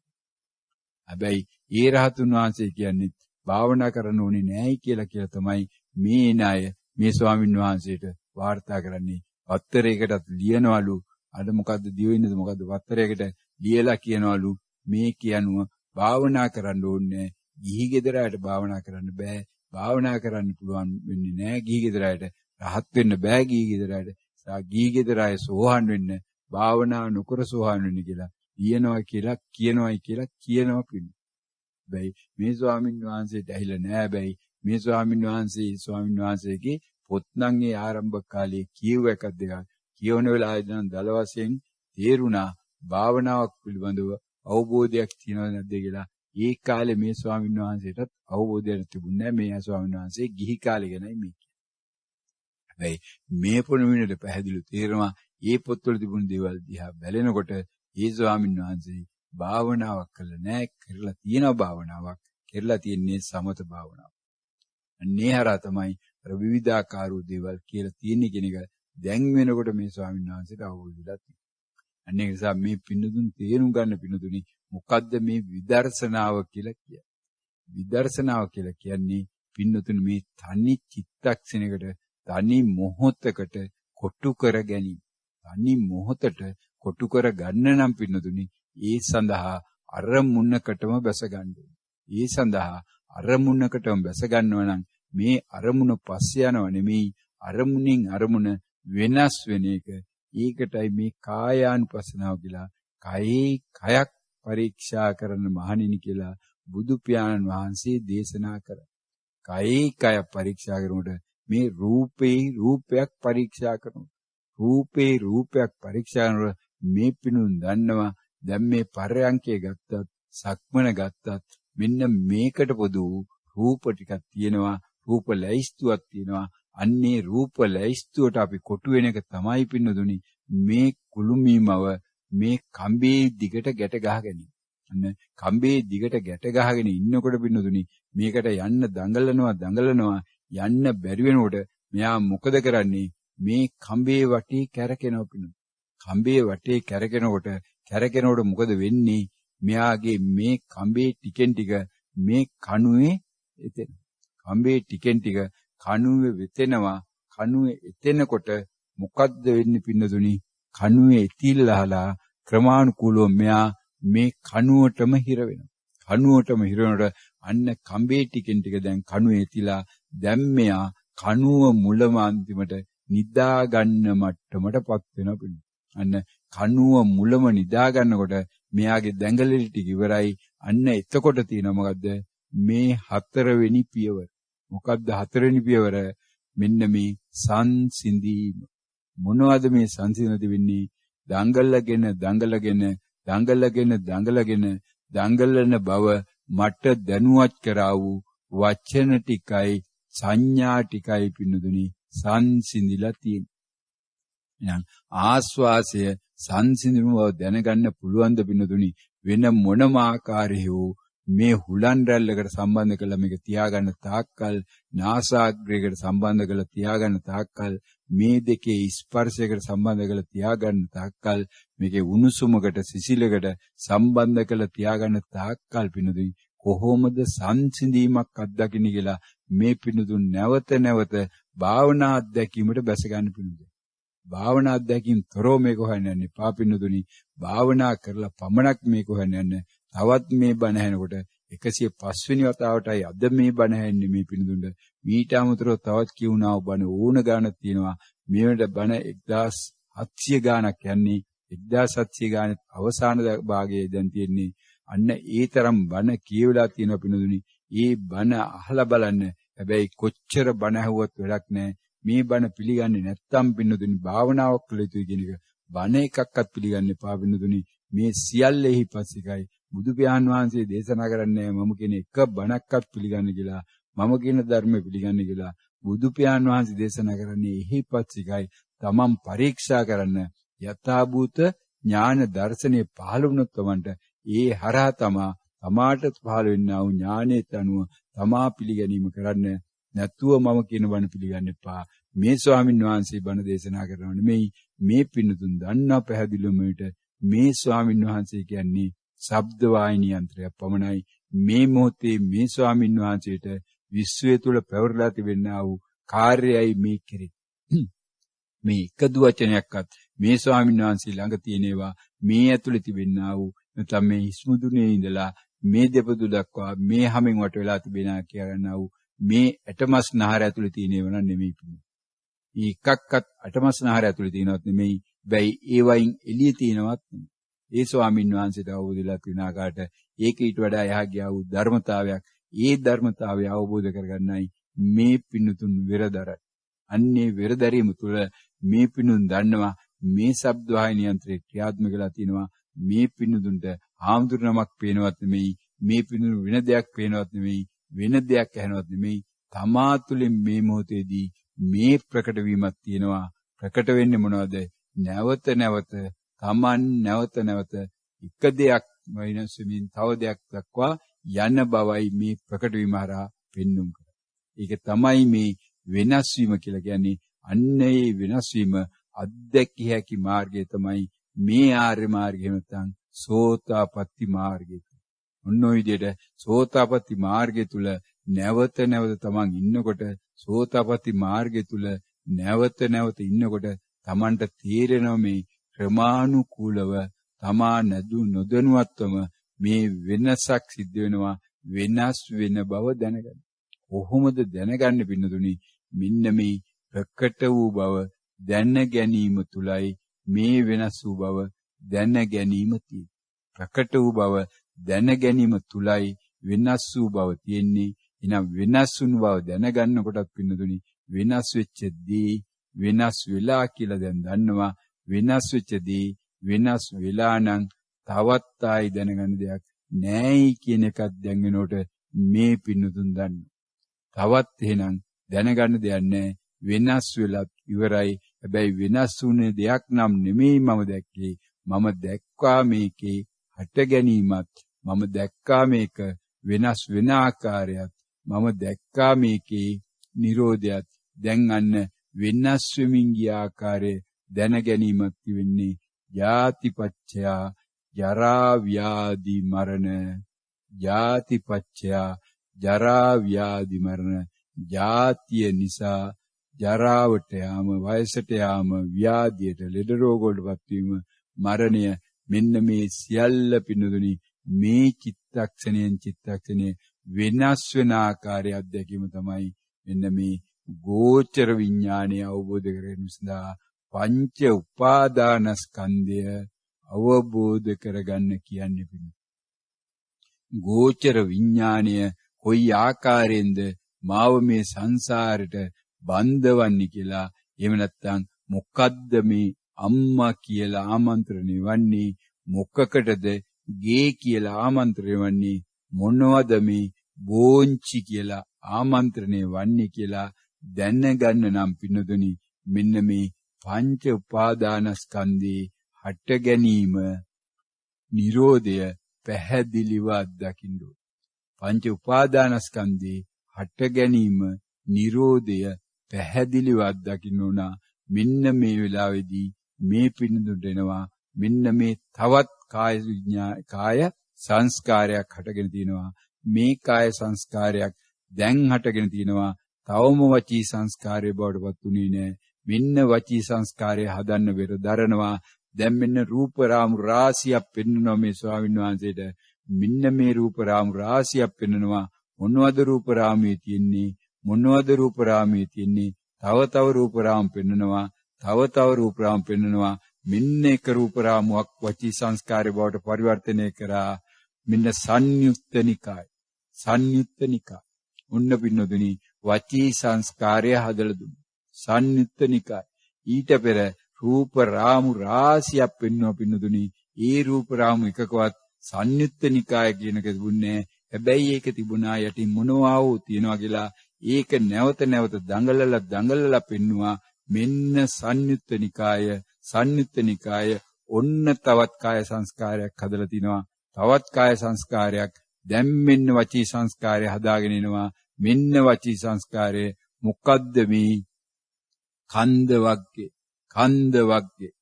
S1: හැබැයි ඒ රහතුන් වහන්සේ කියන්නේ භාවනා කරන්න ඕනේ නෑයි කියලා තමයි මේ ණය මේ ස්වාමින් වහන්සේට වාර්තා කරන්නේ. පත්තරයකටත් ලියනවලු. අද මොකද්ද දිවෙන්නේද මොකද්ද පත්තරයකට ලියලා කියනවලු මේ කියනුව භාවනා කරන්න ඕනේ. ගිහි ගෙදරට භාවනා කරන්න බෑ. භාවනා කරන්න පුළුවන් වෙන්නේ නෑ ගිහි ගෙදරට. රහත් වෙන්න බෑ ගිහි ගෙදරට. ගිහි ගෙදරයි සෝහන් වෙන්න භාවනා නොකර සෝහන් වෙන්න කියලා ලියනවා කියලා කියනවා පිළි. බැයි මේ ස්වාමින් වහන්සේට ඇහිලා නෑ. බැයි මේ ස්වාමින් වහන්සේගේ පොත් නම් ඒ ආරම්භ කාලේ කියව එකක් දෙකක් කියවන වෙලාවදී නම් දල වශයෙන් තේරුණා භාවනාවක් පිළිබඳව අවබෝධයක් තියෙනවද නැද්ද කියලා. ඒ කාලේ මේ ස්වාමින් වහන්සේටත් අවබෝධයක් තිබුණේ නෑ. මේ ස්වාමින් වහන්සේ ගිහි කාලේ ගැනයි මේ කියන්නේ. හැබැයි මේ පොණුවිනට පැහැදිලිව තේරෙනවා මේ පොත්වල තිබුණු දේවල් දිහා බලනකොට ඒ ස්වාමින් වහන්සේ භාවනාවක් කළා නෑ. කරලා තියෙන භාවනාවක් කරලා තියෙන්නේ සමත භාවනාවක්. අන්නේ හරහා තමයි අර විවිධාකාර වූ දේවල් කියලා තියෙන කෙනෙක් දැන් වෙනකොට මේ ස්වාමීන් වහන්සේට අවබෝධ වෙලා තියෙනවා. අන්නේ නිසා මේ පින්නතුන් තේරුම් ගන්න පින්නතුනි මොකද්ද මේ විදර්ශනාව කියලා කියන්නේ? විදර්ශනාව කියලා කියන්නේ පින්නතුන් මේ තනි චිත්තක්ෂණයකට තනි මොහොතකට කොටු කර ගැනීම. තනි මොහොතට කොටු කර ගන්න නම් පින්නතුනි ඒ සඳහා අරමුණකටම බැස ගන්න ඕනේ. ඒ සඳහා අරමුණකටම බැස ගන්නවා නම් මේ අරමුණ පස්සේ යනව නෙමෙයි අරමුණින් අරමුණ වෙනස් වෙන එක. ඒකටයි මේ කායානුපස්සනාව කියලා කයක් පරීක්ෂා කරන මහණෙනි කියලා බුදු පියාණන් වහන්සේ දේශනා කරා. කය පරීක්ෂා කරනකොට මේ රූපයක් පරීක්ෂා කරනවා. රූපයක් පරීක්ෂා කරනකොට මේ පිනුන් දන්නවා දැන් මේ පරයන්කේ ගත්තත් සක්මන ගත්තත් මෙන්න මේකට පොදු රූප ටිකක් තියෙනවා. රූප ලැයිස්තුවක් තියෙනවා. අන්නේ රූප ලැයිස්තුවට අපි කොටු වෙන එක තමයි පින්නදුනි මේ කුළුමීමව මේ කම්බේ දිගට ගැට ගහගෙන. අන්න කම්බේ දිගට ගැට ගහගෙන ඉන්නකොට පින්නදුනි මේකට යන්න දඟලනවා යන්න බැරි වෙනකොට මෙයා මොකද කරන්නේ? මේ කම්බේ වටේ කැරකෙනවා පින්නදුනි. කම්බේ වටේ කැරකෙනකොට මොකද වෙන්නේ? මෙයාගේ මේ කම්බේ ටිකෙන් ටික මේ කණුවේ එතෙන. කම්බේ ටිකෙන් ටික කණුවේ වෙතෙනවා. කණුවේ එතෙනකොට මොකද්ද වෙන්නේ පින්නතුනි? කණුවේ ඉතිල්ලාලා ක්‍රමානුකූලව මෙයා මේ කණුවටම හිර වෙනවා. කණුවටම හිර වෙනකොට අන්න කඹේ ටිකෙන් ටික දැන් කණුවේ ඉතිලා දැන් මෙයා කණුව මුලම අන්තිමට නිදා ගන්න මට්ටමටපත් වෙනවා පින්න. අන්න කණුව මුලම නිදා ගන්නකොට මෙයාගේ දැඟලිලි ටික ඉවරයි. අන්න එතකොට තියෙනවා මොකද්ද? මේ හතරවෙනි පියවර. මොකද්ද හතරවෙනි පියවර? මෙන්න මේ සංසිඳීම. මොනවද මේ සංසිඳනද වෙන්නේ? දඟලගෙන දඟලන බව මට දැනුවත් කරා වූ වචන ටිකයි සංඥා ටිකයි පින්නදුනි සංසිඳිලා තියෙන්නේ. එහෙනම් ආස්වාසය සංසිඳුම බව දැනගන්න පුළුවන් ද පින්නදුනි? වෙන මොනම ආකාරයෝ මේ හුලන් රැල්ලකට සම්බන්ධ කරලා මේක තියාගන්න තාක්කල්, නාසාග්‍රයකට සම්බන්ධ කරලා තියාගන්න තාක්කල්, මේ දෙකේ ස්පර්ශයකට සම්බන්ධ කරලා තියාගන්න තාක්කල්, මේකේ උණුසුමකට සිසිලකට සම්බන්ධ කරලා තියාගන්න තාක්කල් පින්නදුනි කොහොමද සංසිඳීමක් අත්දකින්නේ කියලා මේ පින්නදුන් නැවත භාවනා අත්දැකීමට බැස ගන්න පින්නදුන්. භාවනා අත්දැකීම් තොරව මේක හොයන්න යන්න එපා පින්නදුනි. භාවනා කරලා පමණක් මේක හොයන්න යන්න. තවත් මේ බණ ඇහෙනකොට 105 වෙනි වතාවටයි අද මේ බණ ඇහෙන්නේ මේ පින්නදුන්ට. මීට අමතරව තවත් කියුණා බණ ඕන ගානක් තියෙනවා. මේවට බණ 1700 ගානක් යන්නේ. 1700 ගානේ අවසාන භාගයේ දැන් තියෙන්නේ. අන්න ඒ තරම් බණ කියවලා තියෙනවා පින්නදුනි. ඒ බණ අහලා බලන්න. හැබැයි කොච්චර බණ ඇහුවත් වැඩක් නැහැ. මේ බණ පිළිගන්නේ නැත්තම් පින්නදුනි භාවනාවක් කළ යුතුයි කියන එක බණ එකක්වත් පිළිගන්න එපා පින්නදුනි. මේ සියල්ලෙහි පස්සිකයි බුදු පියාණන් වහන්සේ දේශනා කරන්නේ මම කියන එක බණක්වත් පිළිගන්න කියලා, මම කියන ධර්ම පිළිගන්න කියලා. බුදු පියාණන් වහන්සේ දේශනා කරන්නේ එහි පස්සිකයි තමන් පරීක්ෂා කරන්න. යථාභූත ඥාන දර්ශනේ පහළ වුණොත් තමන්ට ඒ හරහා තමාට පහළ වෙන්නා වූ ඥානයට අනුව තමා පිළිගැනීම කරන්න. නැතුව මම කියන බණ පිළිගන්න එපා. මේ ස්වාමීන් වහන්සේ බණ දේශනා කරනවා නෙමෙයි. මේ පින්නතුන් දන්නා පැහැදිලිවම මේ ස්වාමීන් වහන්සේ කියන්නේ ශබ්ද වාහිනී යන්ත්‍රයක් පමණයි. මේ මොහොතේ මේ ස්වාමීන් වහන්සේට විශ්වය තුල පැවරලා තිබෙනා වූ කාර්යයයි මේ කෙරේ. මේ එකදු වචනයක්වත් මේ ස්වාමීන් වහන්සේ ළඟ තියෙනවා මේ ඇතුලේ තිබෙනා වූ නැත්නම් මේ හිස්මුදුනේ ඉඳලා මේ දෙපතු දක්වා මේ හැමෙන් වට වෙලා තිබෙනා කියනවා වූ මේ ඇටමස් නහර ඇතුලේ තියෙනව නෙමෙයි පිළිගන්න. මේ එකක්වත් ඇටමස් නහර ඇතුලේ තියෙනවත් නෙමෙයි. බැයි ඒ වයින් එළිය තියෙනවත් නෙමෙයි. ඒ ස්වාමීන් වහන්සේට අවබෝධලා තියෙන ආකාරයට ඒක ඊට වඩා එහා ගියා වූ ධර්මතාවයක්. ඒ ධර්මතාවය අවබෝධ කරගන්නයි මේ පින්නතුන් වෙරදරයි. අන්නේ වෙරදරීම තුළ මේ පින්නතුන් දන්නවා මේ ශබ්ද වාහිනී යන්ත්‍රේ ක්‍රියාත්මක වෙලා තියෙනවා. මේ පින්නතුන්ට ආම්දුරනමක් පේනවත් නෙමෙයි. මේ පින්නතුන් වෙන දෙයක් පේනවත් නෙමෙයි. වෙන දෙයක් ඇහෙනවත් නෙමෙයි. තමා තුළින් මේ මොහොතේදී මේ ප්‍රකට වීමක් තියෙනවා. ප්‍රකට වෙන්නේ මොනවද? නැවත තමන් නැවත එක දෙයක් වෙනස් වෙමින් තව දෙයක් දක්වා යන බවයි මේ ප්‍රකට වීම හරහා පෙන්වුම් කරන්නේ. ඒක තමයි මේ වෙනස් වීම කියලා කියන්නේ. අන්න ඒ වෙනස් වීම අත්දැකිය හැකි මාර්ගය තමයි මේ ආර්ය මාර්ගය නැත්නම් සෝතාපට්ටි මාර්ගය. ඔන්න ඔය විදිහට සෝතාපට්ටි මාර්ගය තුල නැවත තමන් ඉන්නකොට සෝතාපට්ටි මාර්ගය තුල නැවත ඉන්නකොට තමන්ට තේරෙනවා මේ ක්‍රමානුකූලව තමා නොදැනුවත්වම මේ වෙනසක් සිද්ධ වෙනවා. වෙනස් වෙන බව දැනගන්න. කොහොමද දැනගන්නේ පින්නතුනි? මෙන්න මේ ප්‍රකට වූ බව දැන ගැනීම තුලයි මේ වෙනස් වූ බව දැන ගැනීම තියෙන්නේ. ප්‍රකට වූ බව දැන ගැනීම තුලයි වෙනස් වූ බව තියෙන්නේ. එහෙනම් වෙනස් වුණු බව දැනගන්න කොටත් පින්නතුනි වෙනස් වෙච්ච දේ වෙනස් වෙලා කියලා දැන් දන්නවා. වෙනස් වෙච්ච දේ වෙනස් වෙලා නම් තවත් ආයි දැනගන්න දෙයක් නෑයි කියන එකක් දැන් වෙනකොට මේ පින්නතුන් දන්නවා. තවත් එහෙනම් දැනගන්න දෙයක් නෑ. වෙනස් වෙලත් ඉවරයි. හැබැයි වෙනස් වුණේ දෙයක් නම් නෙමෙයි මම දැක්කේ. මම දැක්කා මේකේ හට ගැනීමත්, මම දැක්කා මේක වෙනස් වෙන ආකාරයත්, මම දැක්කා මේකේ නිරෝධයත්. දැන් අන්න වෙනස් වෙමින් ගිය ආකාරය දැන ගැනීමක් වෙන්නේ ජාතිපච්චයා ජරා ව්‍යාධි මරණ. ජාතිපච්චයා ජරා ව්‍යාධි මරණ. ජාතිය නිසා ජරාවට යාම, වයසට යාම, ව්‍යාධියට, ලෙඩ රෝග වලටපත් වීම, මරණය මෙන්න මේ සියල්ල පින්නදුනි මේ චිත්තක්ෂණය වෙනස් වෙන ආකාරය අත්දැකීම තමයි මෙන්න මේ ගෝචර විඥානය අවබෝධ කරගන්න සඳහා පංච උපාදානස්කන්ධය අවබෝධ කරගන්න කියන්නේ පින්න. ගෝචර විඥානය කොයි ආකාරයෙන්ද මාව මේ සංසාරෙට බන්ධවන්නේ කියලා, එහෙම නැත්නම් මොකද්ද මේ අම්මා කියලා ආමන්ත්‍රණය වන්නේ, මොකකටද ගේ කියලා ආමන්ත්‍රණය වන්නේ, මොනවද මේ බෝංචි කියලා ආමන්ත්‍රණය වන්නේ කියලා දැනගන්න නම් පින්නතුනි මෙන්න මේ පංච උපාදානස්කන්ධේ හට ගැනීම නිරෝධය පැහැදිලිව අත්දකින්න ඕන. පංච උපාදානස්කන්ධේ හට ගැනීම නිරෝධය පැහැදිලිව අත්දකින්න ඕන. මෙන්න මේ වෙලාවේදී මේ පින්නතුන්ට එනවා මෙන්න මේ තවත් කාය සංස්කාරයක් හටගෙන තියෙනවා. මේ කාය සංස්කාරයක් දැන් හටගෙන තියෙනවා. තවම වචී සංස්කාරය බවට පත් උනේ නැහැ. මෙන්න වචී සංස්කාරය හදන්න වෙර දරනවා. දැන් මෙන්න රූප රාමු රාශියක් පෙන්වනවා මේ ස්වාමීන් වහන්සේට. මෙන්න මේ රූප රාමු රාශියක් පෙන්වනවා. මොනවද රූප රාමුවේ තියෙන්නේ? මොනවද රූප රාමුවේ තියෙන්නේ? තව තව රූප රාමු පෙන්වනවා. තව තව රූප රාමු පෙන්වනවා. මෙන්න එක රූප රාමුවක් වචී සංස්කාරය බවට පරිවර්තනය කරා. මෙන්න සංයුක්ත නිකාය. සංයුක්ත නිකාය. උන්න පින්නතුනි වචී සංස්කාරය හදලා දුන්නා. සංයුක්ත නිකාය. ඊට පෙර රූප රාමු රාශියක් පෙන්වන පින්නතුනි ඒ රූප රාමු එකකවත් සංයුක්ත නිකාය කියනක තිබුණේ. හැබැයි ඒක තිබුණා යටින් මොනවා වූ තියනවා කියලා ඒක නැවත නැවත දඟලලා පෙන්නවා. මෙන්න සංයුක්ත නිකාය. සංයුක්ත නිකාය ඔන්න තවත් කාය සංස්කාරයක් හදලා තිනවා. තවත් කාය සංස්කාරයක් දැන් මෙන්න වචී සංස්කාරය හදාගෙන එනවා. මෙන්න වචී සංස්කාරය මොකද්ද මේ? කන්ද වග්ගේ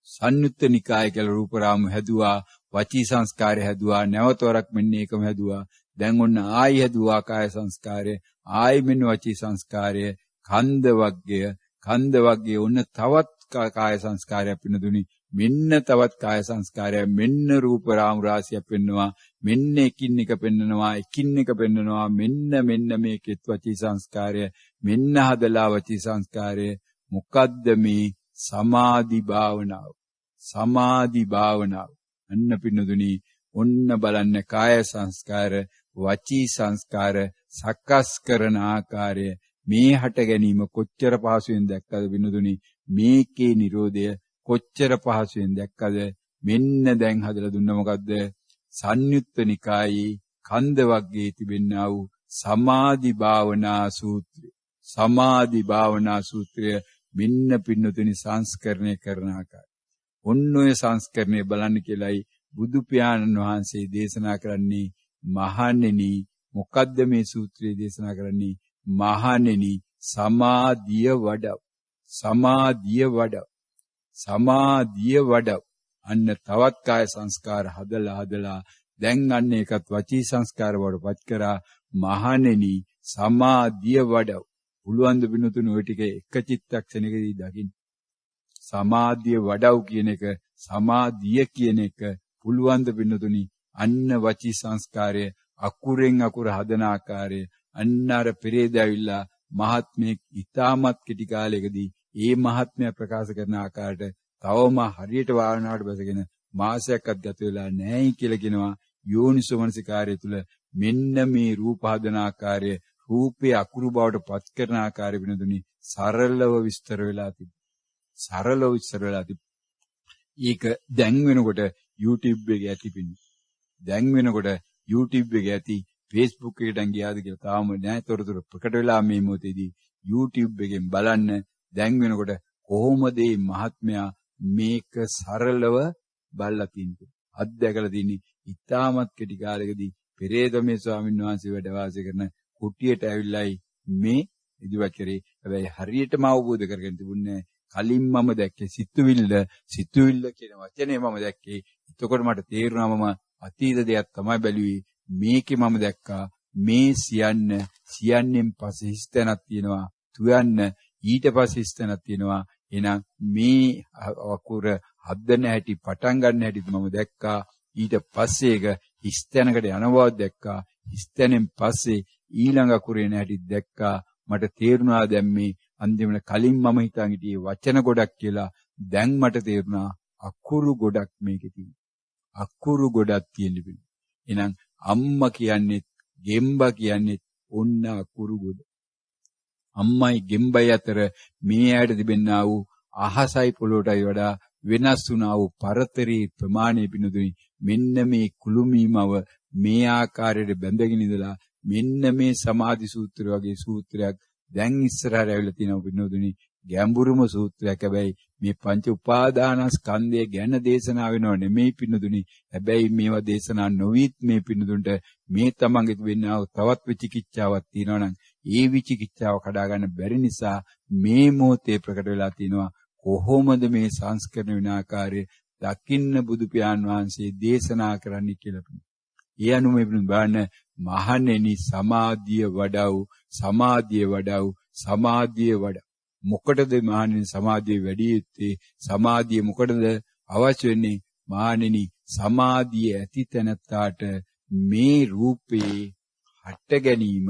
S1: සංයුක්ත නිකාය කියලා රූප රාමු හැදුවා. වචී සංස්කාරය හැදුවා. නැවතවරක් මෙන්න ඒකම හැදුවා. දැන් ඔන්න ආයි හැදුවා කාය සංස්කාරය. ආයි මෙන්න වචී සංස්කාරය. කන්ද වග්ගේ ඔන්න තවත් කාය සංස්කාරයක් පින්නදුනි. මෙන්න තවත් කාය සංස්කාරයක්. මෙන්න රූප රාමු රාශියක් පෙන්නවා. මෙන්න එකින් එක පෙන්නනවා. මෙන්න මේකෙත් වචී සංස්කාරය. මෙන්න හදලා වචී සංස්කාරය. මොකද්ද මේ? සමාධි භාවනාව. අන්න පින්නදුනි ඔන්න බලන්න කාය සංස්කාර වචී සංස්කාර සකස් කරන ආකාරය මේ හට ගැනීම කොච්චර පහසුවෙන් දැක්කද පින්නදුනි? මේකේ නිරෝධය කොච්චර පහසුවෙන් දැක්කද? මෙන්න දැන් හදලා දුන්න මොකද්ද? සංයුක්ත නිකායේ කන්ද වර්ගයේ තිබෙනා වූ සමාධි භාවනා සූත්‍රය මෙන්න පින්නතුනි සංස්කරණය කරන ආකාරය. ඔන්න ඔය සංස්කරණය බලන්න කියලායි බුදු පියාණන් වහන්සේ දේශනා කරන්නේ. මහණෙනි මොකද්ද මේ සූත්‍රය දේශනා කරන්නේ? මහණෙනි සමාධිය වඩව. අන්න තවත් කාය සංස්කාර හදලා දැන් අන්න ඒකත් වචී සංස්කාර වලට පත් කරා. මහණෙනි සමාධිය වඩව. පුළුවන් ද බිනුතුණු ඔය ටික එක චිත්තක්ෂණයකදී දකින්න. සමාධිය වඩව කියන එක, සමාධිය කියන එක පුළුවන් ද බිනුතුණි? අන්න වචී සංස්කාරය අකුරෙන් අකුර හදන ආකාරය. අන්න අර පෙරේද ඇවිල්ලා මහත්මයෙක් ඉතාමත් කෙටි කාලයකදී ඒ මහත්මයා ප්‍රකාශ කරන ආකාරයට තවම හරියට වාරණාවට බැසගෙන මාසයක්වත් ගත වෙලා නැහැයි කියලා කියනවා. යෝනිසෝ මනසිකාරය තුල මෙන්න මේ රූප හදන ආකාරය, රූපේ අකුරු බවට පත් කරන ආකාරය වෙනදුනි සරලව විස්තර වෙලා තිබෙනවා. ඒක දැන් වෙනකොට YouTube එකේ ඇති පින්නේ. දැන් වෙනකොට YouTube එකේ ඇති. Facebook එකට ගියාද කියලා තාම නෑ තොරතුරු ප්‍රකට වෙලා මේ මොහොතේදී YouTube එකෙන් බලන්න. දැන් වෙනකොට කොහොමද මේ මහත්මයා මේක සරලව බලලා තින්නේ? අත්දැකලා තින්නේ. ඉතාමත් කෙටි කාලයකදී පෙරේදමේ ස්වාමීන් වහන්සේ වැඩ වාසය කරන කුටියට ඇවිල්ලායි මේ ඉදිරිපත් කරේ. හැබැයි හරියටම අවබෝධ කරගෙන තිබුණේ කලින් මම දැක්කේ සිතුවිල්ල කියන වචනේ මම දැක්කේ. එතකොට මට තේරුණා මම අතීත දෙයක් තමයි බැලුවේ. මේකේ මම දැක්කා මේ සියන්නෙන් පස්සේ හිස්තැනක් තියෙනවා. තුයන්න ඊට පස්සේ ස්තනක් තියෙනවා. එහෙනම් මේ අකුර හදන හැටි පටන් ගන්න හැටි මම දැක්කා. ඊට පස්සේ ඒක ස්තනකට යනවා දැක්කා. ස්තනෙන් පස්සේ ඊළඟ අකුරේ නැහැටි දැක්කා. මට තේරුණා දැන් මේ අන්තිමට කලින් මම හිතන් හිටියේ වචන ගොඩක් කියලා. දැන් මට තේරුණා අකුරු ගොඩක් මේකේ තියෙනවා. අකුරු ගොඩක් තියෙන පිළි. එහෙනම් අම්මා කියන්නේ ගෙම්බා කියන්නේ ඔන්න අකුරු ගොඩ. අම්මයි ගෙම්බයි අතර මේ ඇයට තිබෙනා වූ අහසයි පොළොටයි වඩා වෙනස් වුණා වූ පරතරී ප්‍රමාණය පිණුදුනි. මෙන්න මේ කුළුමීමව මේ ආකාරයට බැඳගෙන ඉඳලා මෙන්න මේ සමාධි සූත්‍රය වගේ සූත්‍රයක් දැන් ඉස්සරහට ඇවිල්ලා තියෙනවා පිණුදුනි. ගැඹුරුම සූත්‍රයක්. හැබැයි මේ පංච උපාදානස්කන්ධය ගැන දේශනා වෙනව නෙමෙයි පිණුදුනි. හැබැයි මේවා දේශනා නොවිත් මේ පිණුදුන්ට මේ තමන්ගේ වෙන්නා තවත් විචිකිච්ඡාවක් තියෙනවා නම් ඒ විචිකිච්ඡාව කඩා ගන්න බැරි නිසා මේ මොහොතේ ප්‍රකට වෙලා තිනවා කොහොමද මේ සංස්කරණ වෙන ආකාරය දකින්න බුදු පියාණන් වහන්සේ දේශනා කරන්න කියලා. ඒ අනුව මේ බලන්න මහණෙනි සමාධිය වඩව සමාධිය වඩව සමාධිය වඩ. මොකටද මහණෙනි සමාධිය වැඩි යුත්තේ? සමාධිය මොකටද අවශ්‍ය වෙන්නේ? මහණෙනි සමාධිය ඇති තැනට මේ රූපේ හට ගැනීම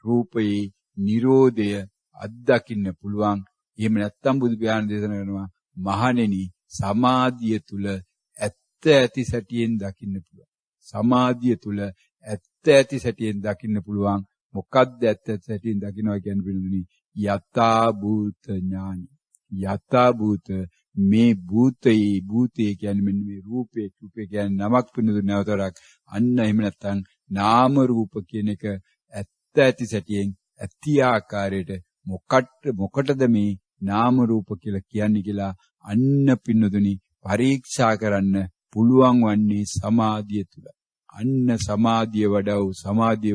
S1: රූපේ නිරෝධය අත්දකින්න පුළුවන්. එහෙම නැත්නම් බුදු පියාණන් දේශනා කරනවා මහණෙනි සමාධිය තුල ඇත්ත ඇති සැටියෙන් දකින්න පුළුවන්. සමාධිය තුල ඇත්ත ඇති සැටියෙන් දකින්න පුළුවන්. මොකක්ද ඇත්ත ඇති සැටියෙන් දකින්නවා කියන්නේ පිළිදුනි යථා භූත ඥානි. යථා භූත මේ භූතේ කියන්නේ මෙන්න මේ රූපේ කියන්නේ නමක් පිළිදුනි නැවතරක්. අන්න එහෙම නැත්නම් නාම රූප කියන එක ඇත්ත ඇති සැටියෙන් ඇති ආකාරයට මොකටද මේ නාම රූප කියලා කියන්නේ කියලා අන්න පින්නදුනි පරීක්ෂා කරන්න පුළුවන් වන්නේ සමාධිය තුල. අන්න සමාධිය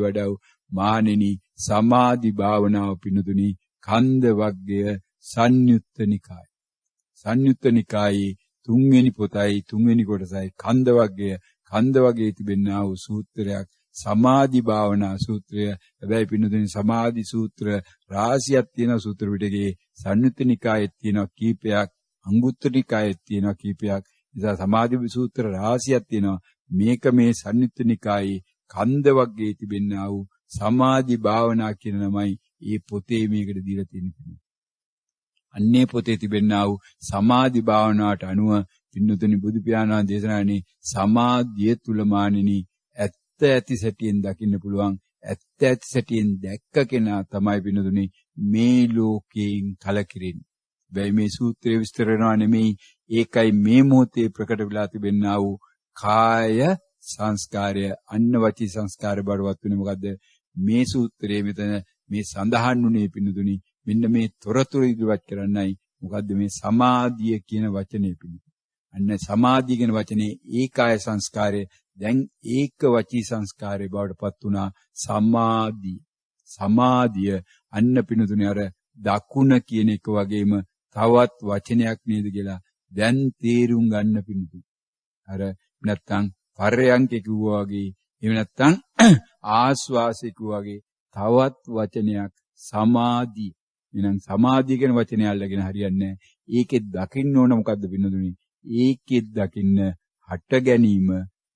S1: වඩව මානෙනි සමාධි භාවනාව පින්නදුනි කන්ද වග්ගය සංයුත්ත නිකාය. සංයුත්ත නිකායේ තුන්වෙනි පොතයි තුන්වෙනි කොටසයි කන්ද වග්ගයේ තිබෙනා වූ සූත්‍රයක් සමාධි භාවනා සූත්‍රය. හැබැයි පින්නදුනි සමාධි සූත්‍ර රාශියක් තියෙන සූත්‍ර පිටකේ සංයුත්ත නිකායේ තියෙන කීපයක් අංගුත්තර නිකායේ තියෙන කීපයක්. නිසා සමාධි සූත්‍ර රාශියක් තියෙනවා. මේක මේ සංයුත්ත නිකායේ කන්ද වග්ගයේ තිබෙනා වූ සමාධි භාවනා කියන නමයි මේ පොතේ මේකට දීලා තියෙන්නේ. අන්නේ පොතේ තිබෙනා වූ සමාධි භාවනාවට අනුව පින්නතුනි බුදු පියාණන් දේශනානේ සමාධිය තුල මානිනි ඇත්ත ඇති සැටියෙන් දකින්න පුළුවන්. ඇත්ත ඇති සැටියෙන් දැක්ක කෙනා තමයි පින්නතුනි මේ ලෝකයෙන් කලකිරෙන්නේ. බැයි මේ සූත්‍රයේ විස්තර කරනවා නෙමෙයි. ඒකයි මේ මොහොතේ ප්‍රකට වෙලා තිබෙනා වූ කාය සංස්කාරය අන්න වචී සංස්කාරය බඩවත් වෙන්නේ මොකද්ද? මේ සූත්‍රයේ මෙතන මේ සඳහන් වුණේ පින්නතුනි මෙන්න මේ තොරතුරු ඉදිරිපත් කරන්නයි. මොකද්ද මේ සමාධිය කියන වචනේ පින්නතුනි. අන්න සමාධිය කියන වචනේ ඒකාය සංස්කාරය දැන් ඒක වචී සංස්කාරය බවට පත් වුණා. සමාධිය අන්න පින්නතුනි අර දකුණ කියන එක වගේම තවත් වචනයක් නේද කියලා දැන් තේරුම් ගන්න පින්නතුනි. අර නැත්තම් පරයන්ක කිව්වා වගේ එහෙම නැත්තම් ආස්වාසය කිව්වා වගේ තවත් වචනයක් සමාධිය. එහෙනම් සමාධිය කියන වචනය අල්ලගෙන හරියන්නේ නැහැ. ඒකෙත් දකින්න ඕන මොකද්ද පින්නතුනි? ඒකෙත් දකින්න හට ගැනීම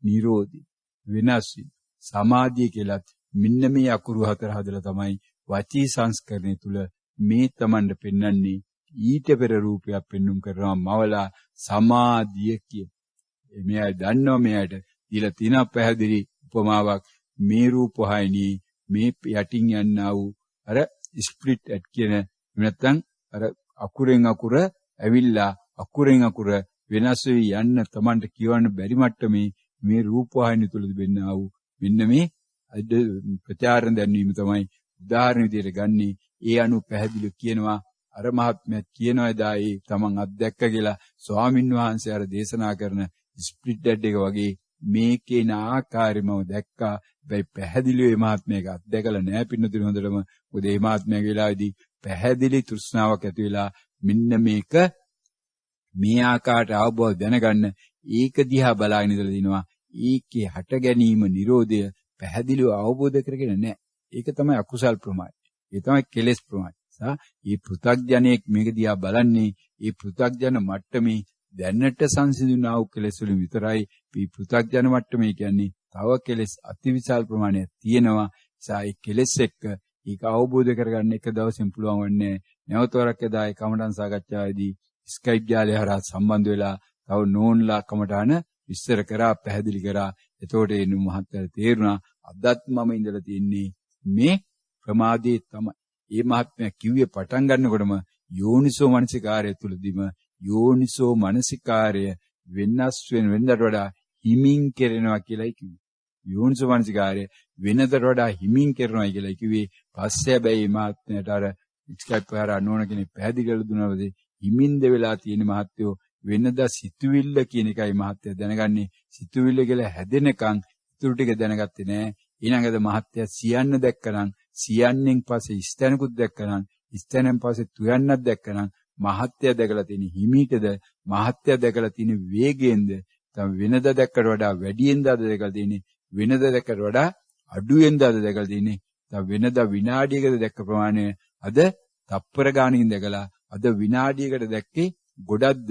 S1: නිරෝධි වෙනස් වීම. සමාධිය කියලත් මෙන්න මේ අකුරු හතර හදලා තමයි වචී සංස්කරණය තුල මේ තමන්ට පෙන්වන්නේ. ඊට පෙර රූපයක් පෙන්눔 කරනවා මවලා සමාධිය කියන. මෙයා දන්නවා මෙයාට දීලා තියෙන පැහැදිලි උපමාවක් මේ රූපහයිනී මේ යටින් යන්නා වූ අර ස්ප්ලිට් ඇට් කියන නැත්නම් අර අකුරෙන් අකුර ඇවිල්ලා අකුරෙන් අකුර වෙනස් වෙවි යන්න තමන්ට කියවන්න බැරි මට්ටමේ මේ රූපවාහිනිය තුල තිබෙනා වූ මෙන්න මේ ප්‍රචාරණ දැන්වීම තමයි උදාහරණ විදියට ගන්නේ. ඒ අනුව පැහැදිලිව කියනවා අර මහත්මයා කියනවා එදා ඒ තමන් අත්දැක්ක කියලා ස්වාමින් වහන්සේ අර දේශනා කරන ස්ප්ලිට් ඇට් එක වගේ මේකේ නාකාරයම දැක්කා. හැබැයි පැහැදිලිව මේ මහත්මයාක අත්දැකලා නැහැ පින්නතුනි හොඳටම. මොකද මේ මහත්මයාගේ වෙලාවේදී පැහැදිලි තෘෂ්ණාවක් ඇති වෙලා මෙන්න මේක මේ ආකාරයට අවබෝධ දැනගන්න ඒක දිහා බලාගෙන ඉඳලා දිනවා. ඒකේ හට ගැනීම නිරෝධය පැහැදිලිව අවබෝධ කරගෙන නැහැ. ඒක තමයි අකුසල් ප්‍රමාණය. ඒ තමයි කෙලෙස් ප්‍රමාණය. මේ පෘථග්ජනෙක් මේක දිහා බලන්නේ මේ පෘථග්ජන මට්ටමේ දැනට සංසිඳුණා වූ කෙලෙස් වලින් විතරයි. මේ පෘථග්ජන මට්ටමේ කියන්නේ තව කෙලෙස් අතිවිශාල ප්‍රමාණයක් තියෙනවා. ඒ කෙලෙස් එක්ක ඒක අවබෝධ කරගන්න එක දවසින් පුළුවන් වෙන්නේ නැවතවරක් එදා ඒ කමඨං සාකච්ඡාවේදී ස්කයිප් ජාලය හරහා සම්බන්ධ වෙලා තව නෝන්ලා කමඨාන විස්තර කරා පැහැදිලි කරා. එතකොට ඒ මහත්තයාට තේරුණා අදත් මම ඉඳලා තින්නේ මේ ප්‍රමාදයේ තමයි. මේ මහත්මයා කිව්වේ පටන් ගන්නකොටම යෝනිසෝ මනසිකාරය තුලදීම යෝනිසෝ මනසිකාරය වෙනස් වෙනකට වඩා හිමින් කෙරෙනවා කියලායි කිව්වේ. යෝනිසෝ මනසිකාරය වෙනකට වඩා හිමින් කරනවා කියලා කිව්වේ. පස්සේ හැබැයි මහත්මයාට අර ස්කයිප් හරහා නෝන කෙනෙක් පැහැදිලි කරලා දුන්නාද හිමින්ද වෙලා තියෙන මහත්යෝ වෙනදා සිතුවිල්ල කියන එකයි මහත්ය දැනගන්නේ. සිතුවිල්ල කියලා හැදෙනකන් ඉතුරු ටික දැනගත්තේ නෑ. ඊළඟට මහත්ය සියන්න දැක්කනම් සියන්නෙන් පස්සේ ස්තනකුත් දැක්කනම් ස්තනෙන් පස්සේ තුයන්නක් දැක්කනම් මහත්ය දැකලා තියෙන හිමීටද මහත්ය දැකලා තියෙන වේගයෙන්ද තම වෙනදා දැක්කට වඩා වැඩියෙන්ද අද දැකලා තියෙන්නේ වෙනදා දැක්කට වඩා අඩුවෙන්ද අද දැකලා තියෙන්නේ තම වෙනදා විනාඩියකට දැක්ක ප්‍රමාණය අද තප්පර ගානකින් දැකලා අද විනාඩියකට දැක්කේ ගොඩක්ද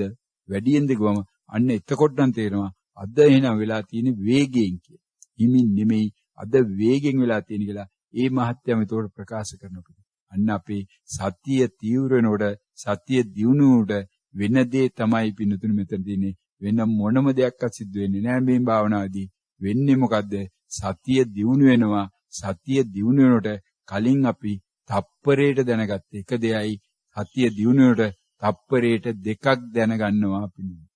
S1: වැඩියෙන්ද ගොම අන්න එතකොට නම් තේරෙනවා අද එහෙනම් වෙලා තියෙන වේගයෙන් කිය. හිමින් නෙමෙයි අද වේගෙන් වෙලා තියෙන කියලා ඒ මහත්යම ඒතකොට ප්‍රකාශ කරනවා. අන්න අපේ සතිය තීව්‍ර වෙනකොට සතිය දියුණුවට වෙන දේ තමයි පින්නතුනේ මෙතන තියෙන්නේ. වෙන මොනම දෙයක්වත් සිද්ධ වෙන්නේ නැහැ මේ භාවනාවේදී. වෙන්නේ මොකද්ද? සතිය දියුණු වෙනවා. සතිය දියුණු වෙනකොට කලින් අපි තප්පරයට දැනගත්ත එක දෙයයි සතිය දියුණු වෙනකොට තප්පරයට දෙකක් දැනගන්නවා පින්නතුනේ.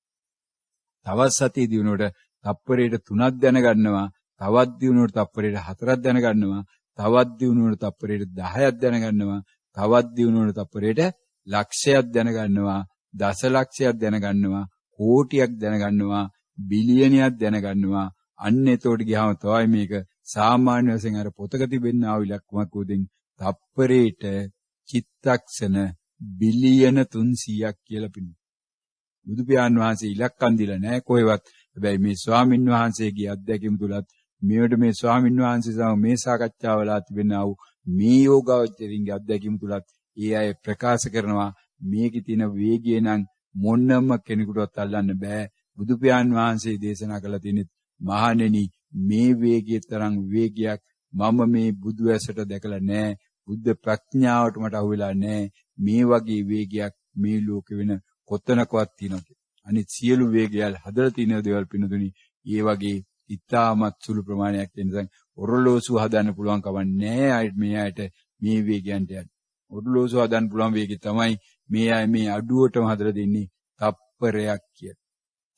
S1: තවත් සතිය දියුණුවට තප්පරයට 3ක් දැනගන්නවා. තවත් දියුණුවට තප්පරයට 4ක් දැනගන්නවා. තවත් දියුණුවට තප්පරයට 10ක් දැනගන්නවා. තවත් දියුණුවට තප්පරයට ලක්ෂයක් දැනගන්නවා. දසලක්ෂයක් දැනගන්නවා. කෝටියක් දැනගන්නවා. බිලියනයක් දැනගන්නවා. අන්න එතකොට ගියාම තමයි මේක සාමාන්‍ය වශයෙන් අර පොතක තිබෙන ආ ඉලක්කමක් උදින් තප්පරයට චිත්තක්ෂණ බිලියන 300ක් කියලා පිළිගන්න. බුදු පියාණන් වහන්සේ ඉලක්කම් දීලා නැහැ කොහෙවත්. හැබැයි මේ ස්වාමින් වහන්සේගේ අත්දැකීම් තුලත් මේවට මේ ස්වාමින් වහන්සේ සම මේ සාකච්ඡාවලා තිබෙනා වූ මේ යෝගාවචරින්ගේ අත්දැකීම් තුලත් ඒ අය ප්‍රකාශ කරනවා මේකේ තියෙන වේගය නම් මොන්නම කෙනෙකුටවත් අල්ලන්න බෑ. බුදු පියාණන් වහන්සේ දේශනා කළා තියෙන්නේ මහණෙනි මේ වේගයේ තරම් වේගයක් මම මේ බුදු ඇසට දැකලා නැහැ. බුද්ධ ප්‍රඥාවට මට අහුවෙලා නැහැ. මේ වගේ වේගයක් මේ ලෝකෙ වෙන කොතනකවත් තියෙනවද? අනිත් සියලු වේගයල් හදලා තියෙන දේවල් පිනතුනි ඒ වගේ ඉතාමත් සුළු ප්‍රමාණයක් වෙන නිසා ඔරලෝසුව හදන්න පුළුවන් කමක් නැහැ. මේ අයට මේ වේගයන්ට යන්න. ඔරලෝසුව හදන්න පුළුවන් වේගය තමයි මේ අය මේ අඩුවටම හදලා දෙන්නේ තප්පරයක් කියලා.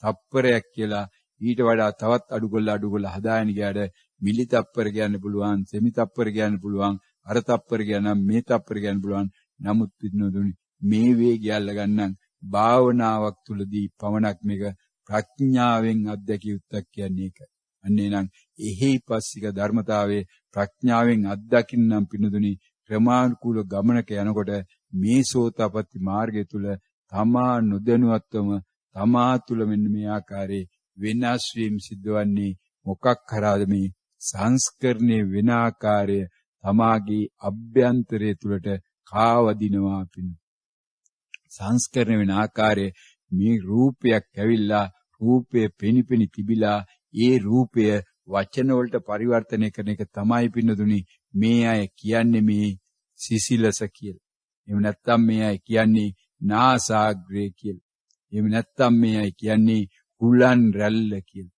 S1: තප්පරයක් කියලා ඊට වඩා තවත් අඩු කරලා හදාගෙන ගියාට මිලි තප්පර කියන්න පුළුවන්, සෙමි තප්පර කියන්න පුළුවන්, අර තප්පර කියනනම් මේ තප්පර කියන්න පුළුවන්. නමුත් පිටුනුදුනි මේ වේගය අල්ලගන්නම් භාවනාවක් තුලදී පමණක් මේක ප්‍රඥාවෙන් අත්දැකිය යුත්තක් කියන්නේ ඒක. අන්නේ නම් එහි පස්සික ධර්මතාවයේ ප්‍රඥාවෙන් අත්දකින්නම් පිටුනුදුනි ක්‍රමානුකූල ගමනක යනකොට මේ සෝතාපට්ටි මාර්ගය තුල තමා නොදැනුවත්වම තමා තුල මෙන්න මේ ආකාරයේ වෙනස් වීම සිද්ධවන්නේ මොකක් කරාද මේ සංස්කරණයේ වෙන ආකාරය තමාගේ අභ්‍යන්තරයේ තුලට කාවදිනවා පින් සංස්කරණය වෙන ආකාරය මේ රූපයක් ඇවිල්ලා රූපය පෙනිපෙනි තිබිලා ඒ රූපය වචන වලට පරිවර්තනය කරන එක තමයි පින්නදුනි මේ අය කියන්නේ මේ සිසිලස කියලා. එහෙම නැත්නම් මේ අය කියන්නේ නාසාග්‍රේ කියලා. එහෙම නැත්නම් මේ අය කියන්නේ හුලන් රැල්ල කියලා.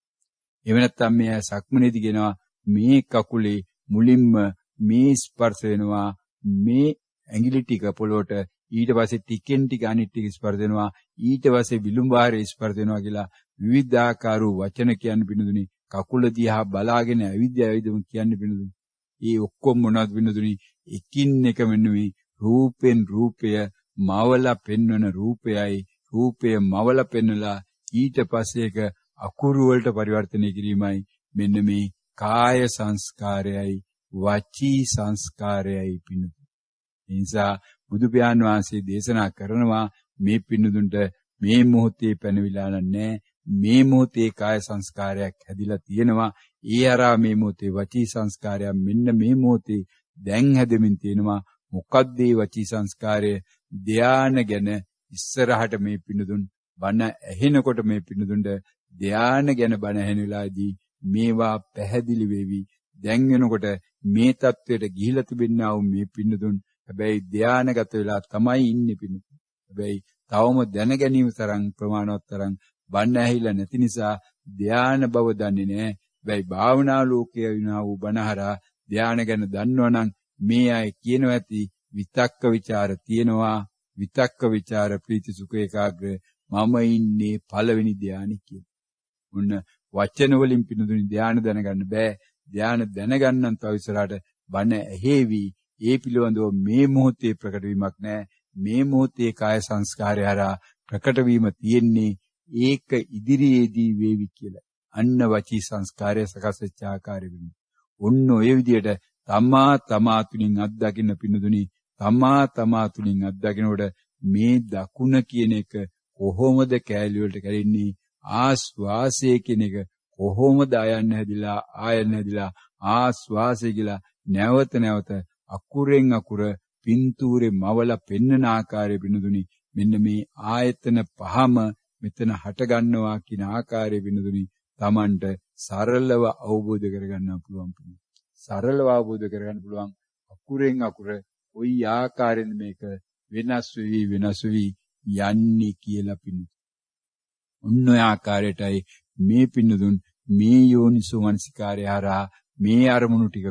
S1: එහෙම නැත්නම් මේ අය සක්මනේදී කියනවා මේ කකුලේ මුලින්ම මේ ස්පර්ශ වෙනවා මේ ඇඟිලි ටික පොළොට ඊට පස්සේ ටිකෙන් ටික අනිත් ටික ස්පර්ශ වෙනවා ඊට පස්සේ විලුඹාරේ ස්පර්ශ වෙනවා කියලා විවිධාකාර වචන කියන්නේ පිනුදුනි කකුල දිහා බලාගෙන ඇවිදම කියන්නේ පිනුදුනි. ඒ ඔක්කොම මොනවද පිනුදුනි එකින් එක මෙන්න මේ රූපෙන් රූපය මවලා පෙන්වන රූපයයි රූපය මවලා පෙන්නලා ඊට පස්සේ ඒක අකුරු වලට පරිවර්තනය කිරීමයි මෙන්න මේ කාය සංස්කාරයයි වචී සංස්කාරයයි පිනුදුනි. ඒ නිසා බුදු පියාණන් වහන්සේ දේශනා කරනවා මේ පින්නුදුන්ට මේ මොහොතේ පැනවිලා නැහැ. මේ මොහොතේ කාය සංස්කාරයක් හැදිලා තියෙනවා. ඒ අරා මේ මොහොතේ වචී සංස්කාරයක් මෙන්න මේ මොහොතේ දැන් හැදෙමින් තියෙනවා. මොකක්ද මේ වචී සංස්කාරය? ධානය ගැන ඉස්සරහට මේ පින්නතුන් බණ ඇහෙනකොට මේ පින්නතුන්ට ධානය ගැන බණ ඇහෙන වෙලාවේදී මේවා පැහැදිලි වෙවි. දැන් වෙනකොට මේ தത്വයට ගිහිලා තිබෙනා වූ මේ පින්නතුන් හැබැයි ධානයගත වෙලා තමයි ඉන්නේ පින්නතුන්. හැබැයි තවම දැන ගැනීම තරම් ප්‍රමාණවත් තරම් බණ ඇහිලා නැති නිසා ධාන බව දන්නේ නැහැ. හැබැයි භාවනා ලෝකයේ විනා වූ බණහරා ධාන ගැන දන්නවනම් මේ අය කියනවා ඇති විතක්ක ਵਿਚාර තියෙනවා. විතක්ක ਵਿਚාර ප්‍රීති සුඛ ඒකාග්‍ර මම ඉන්නේ පළවෙනි ධානය කියලා. ඔන්න වචන වලින් පිනුදුනි ධාන දැනගන්න බෑ. ධාන දැනගන්නන් තව ඉස්සරහට බණ ඇහෙවි. ඒ පිළිබඳව මේ මොහොතේ ප්‍රකට වීමක් නැහැ. මේ මොහොතේ කාය සංස්කාරය හරහා ප්‍රකට වීම තියෙන්නේ ඒක ඉදිරියේදී වේවි කියලා. අන්න වචී සංස්කාරය සකස් වෙච්ච ආකාරය වෙනවා. ඔන්න ඔය විදිහට තමා තුලින් අත්දකින්න පිනුදුනි තමා තුලින් අත්දකින්නකොට මේ දකුණ කියන එක කොහොමද කැලේ වලට කැරෙන්නේ? ආස්වාසය කියන එක කොහොමද ආයන්න හැදිලා ආස්වාසය කියලා නැවත අකුරෙන් අකුර පින්තූරේ මවලා පෙන්නන ආකාරය පිනුදුනි මෙන්න මේ ආයතන පහම මෙතන හට ගන්නවා කියන ආකාරය පිනුදුනි Tamanට සරලව අවබෝධ කරගන්න පුළුවන්. සරලව අවබෝධ කරගන්න පුළුවන් අකුරෙන් අකුර ওই ආකාරයෙන් මේක වෙනස් වෙවි යන්නේ කියලා පින්නු. ඔන්න ඔය ආකාරයටයි මේ පින්නුදුන් මේ යෝනිසෝ මනසිකාරය හරහා මේ අරමුණු ටික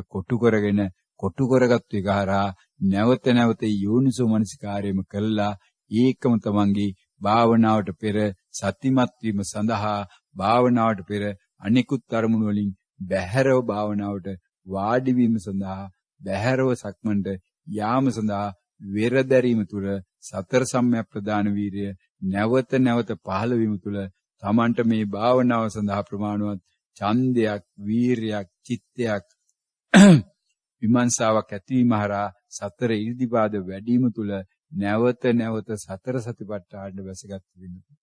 S1: කොටු කරගත්තු එක හරහා නැවත යෝනිසෝ මනසිකාරයම කළා ඒකම තමන්ගේ භාවනාවට පෙර සතිමත් වීම සඳහා භාවනාවට පෙර අනිකුත් අරමුණු වලින් බැහැරව භාවනාවට වාඩි වීම සඳහා බැහැරව සක්මන්ට යාම සඳහා වෙරදැරීම තුළ සතර සම්‍යක් ප්‍රදාන වීරිය නැවත පහළ වීම තුළ තමන්ට මේ භාවනාව සඳහා ප්‍රමාණවත් ඡන්දයක් වීරියක් චිත්තයක් විමර්ශාවක් ඇතිවීම හරහා සතර ඉර්ධිපාද වැඩිම තුළ නැවත සතර සතිපට්ඨාන වැසගත් වෙනවා.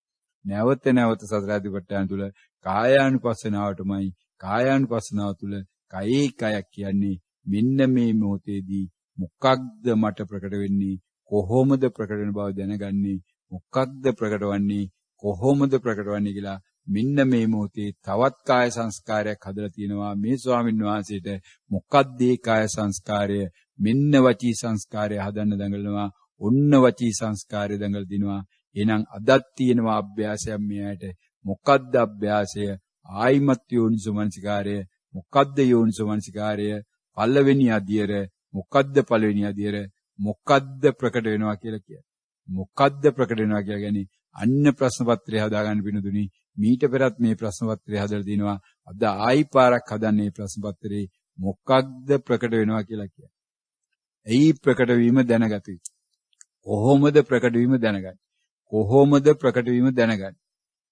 S1: නැවත සතර සතිපට්ඨාන තුළ කායානුපස්සනාවටමයි කායානුපස්සනාව තුළ කයේ කයක් කියන්නේ මෙන්න මේ මොහොතේදී මොකක්ද මට ප්‍රකට වෙන්නේ කොහොමද ප්‍රකට වෙන බව දැනගන්නේ මොකක්ද ප්‍රකටවන්නේ කොහොමද ප්‍රකටවන්නේ කියලා මෙන්න මේ මොහොතේ තවත් කාය සංස්කාරයක් හදලා තියෙනවා මේ ස්වාමීන් වහන්සේට මොකක්ද ඒ කාය සංස්කාරය මෙන්න වචී සංස්කාරය හදන්න දඟලනවා ඔන්න වචී සංස්කාරය දඟල දිනවා එහෙනම් අදත් තියෙනවා අභ්‍යාසයක් මෙයාට මොකක්ද අභ්‍යාසය ආයිමත් යෝනිසෝ මනසිකාරය මොකක්ද යෝනිසෝ මනසිකාරය පළවෙනි අධියර මොකද්ද පළවෙනි අධියර මොකද්ද ප්‍රකට වෙනවා කියලා කියන්නේ මොකද්ද ප්‍රකට වෙනවා කියලා කියන්නේ අන්න ප්‍රශ්න පත්‍රය හදාගන්න පිනුදුනි මීට පෙරත් මේ ප්‍රශ්න පත්‍රය හදලා තිනවා අද ආයි පාරක් හදන්නේ මේ ප්‍රශ්න පත්‍රේ මොකක්ද ප්‍රකට වෙනවා කියලා කියන්නේ එයි ප්‍රකට වීම දැනගත යුතුයි කොහොමද ප්‍රකට වීම දැනගන්නේ කොහොමද ප්‍රකට වීම දැනගන්නේ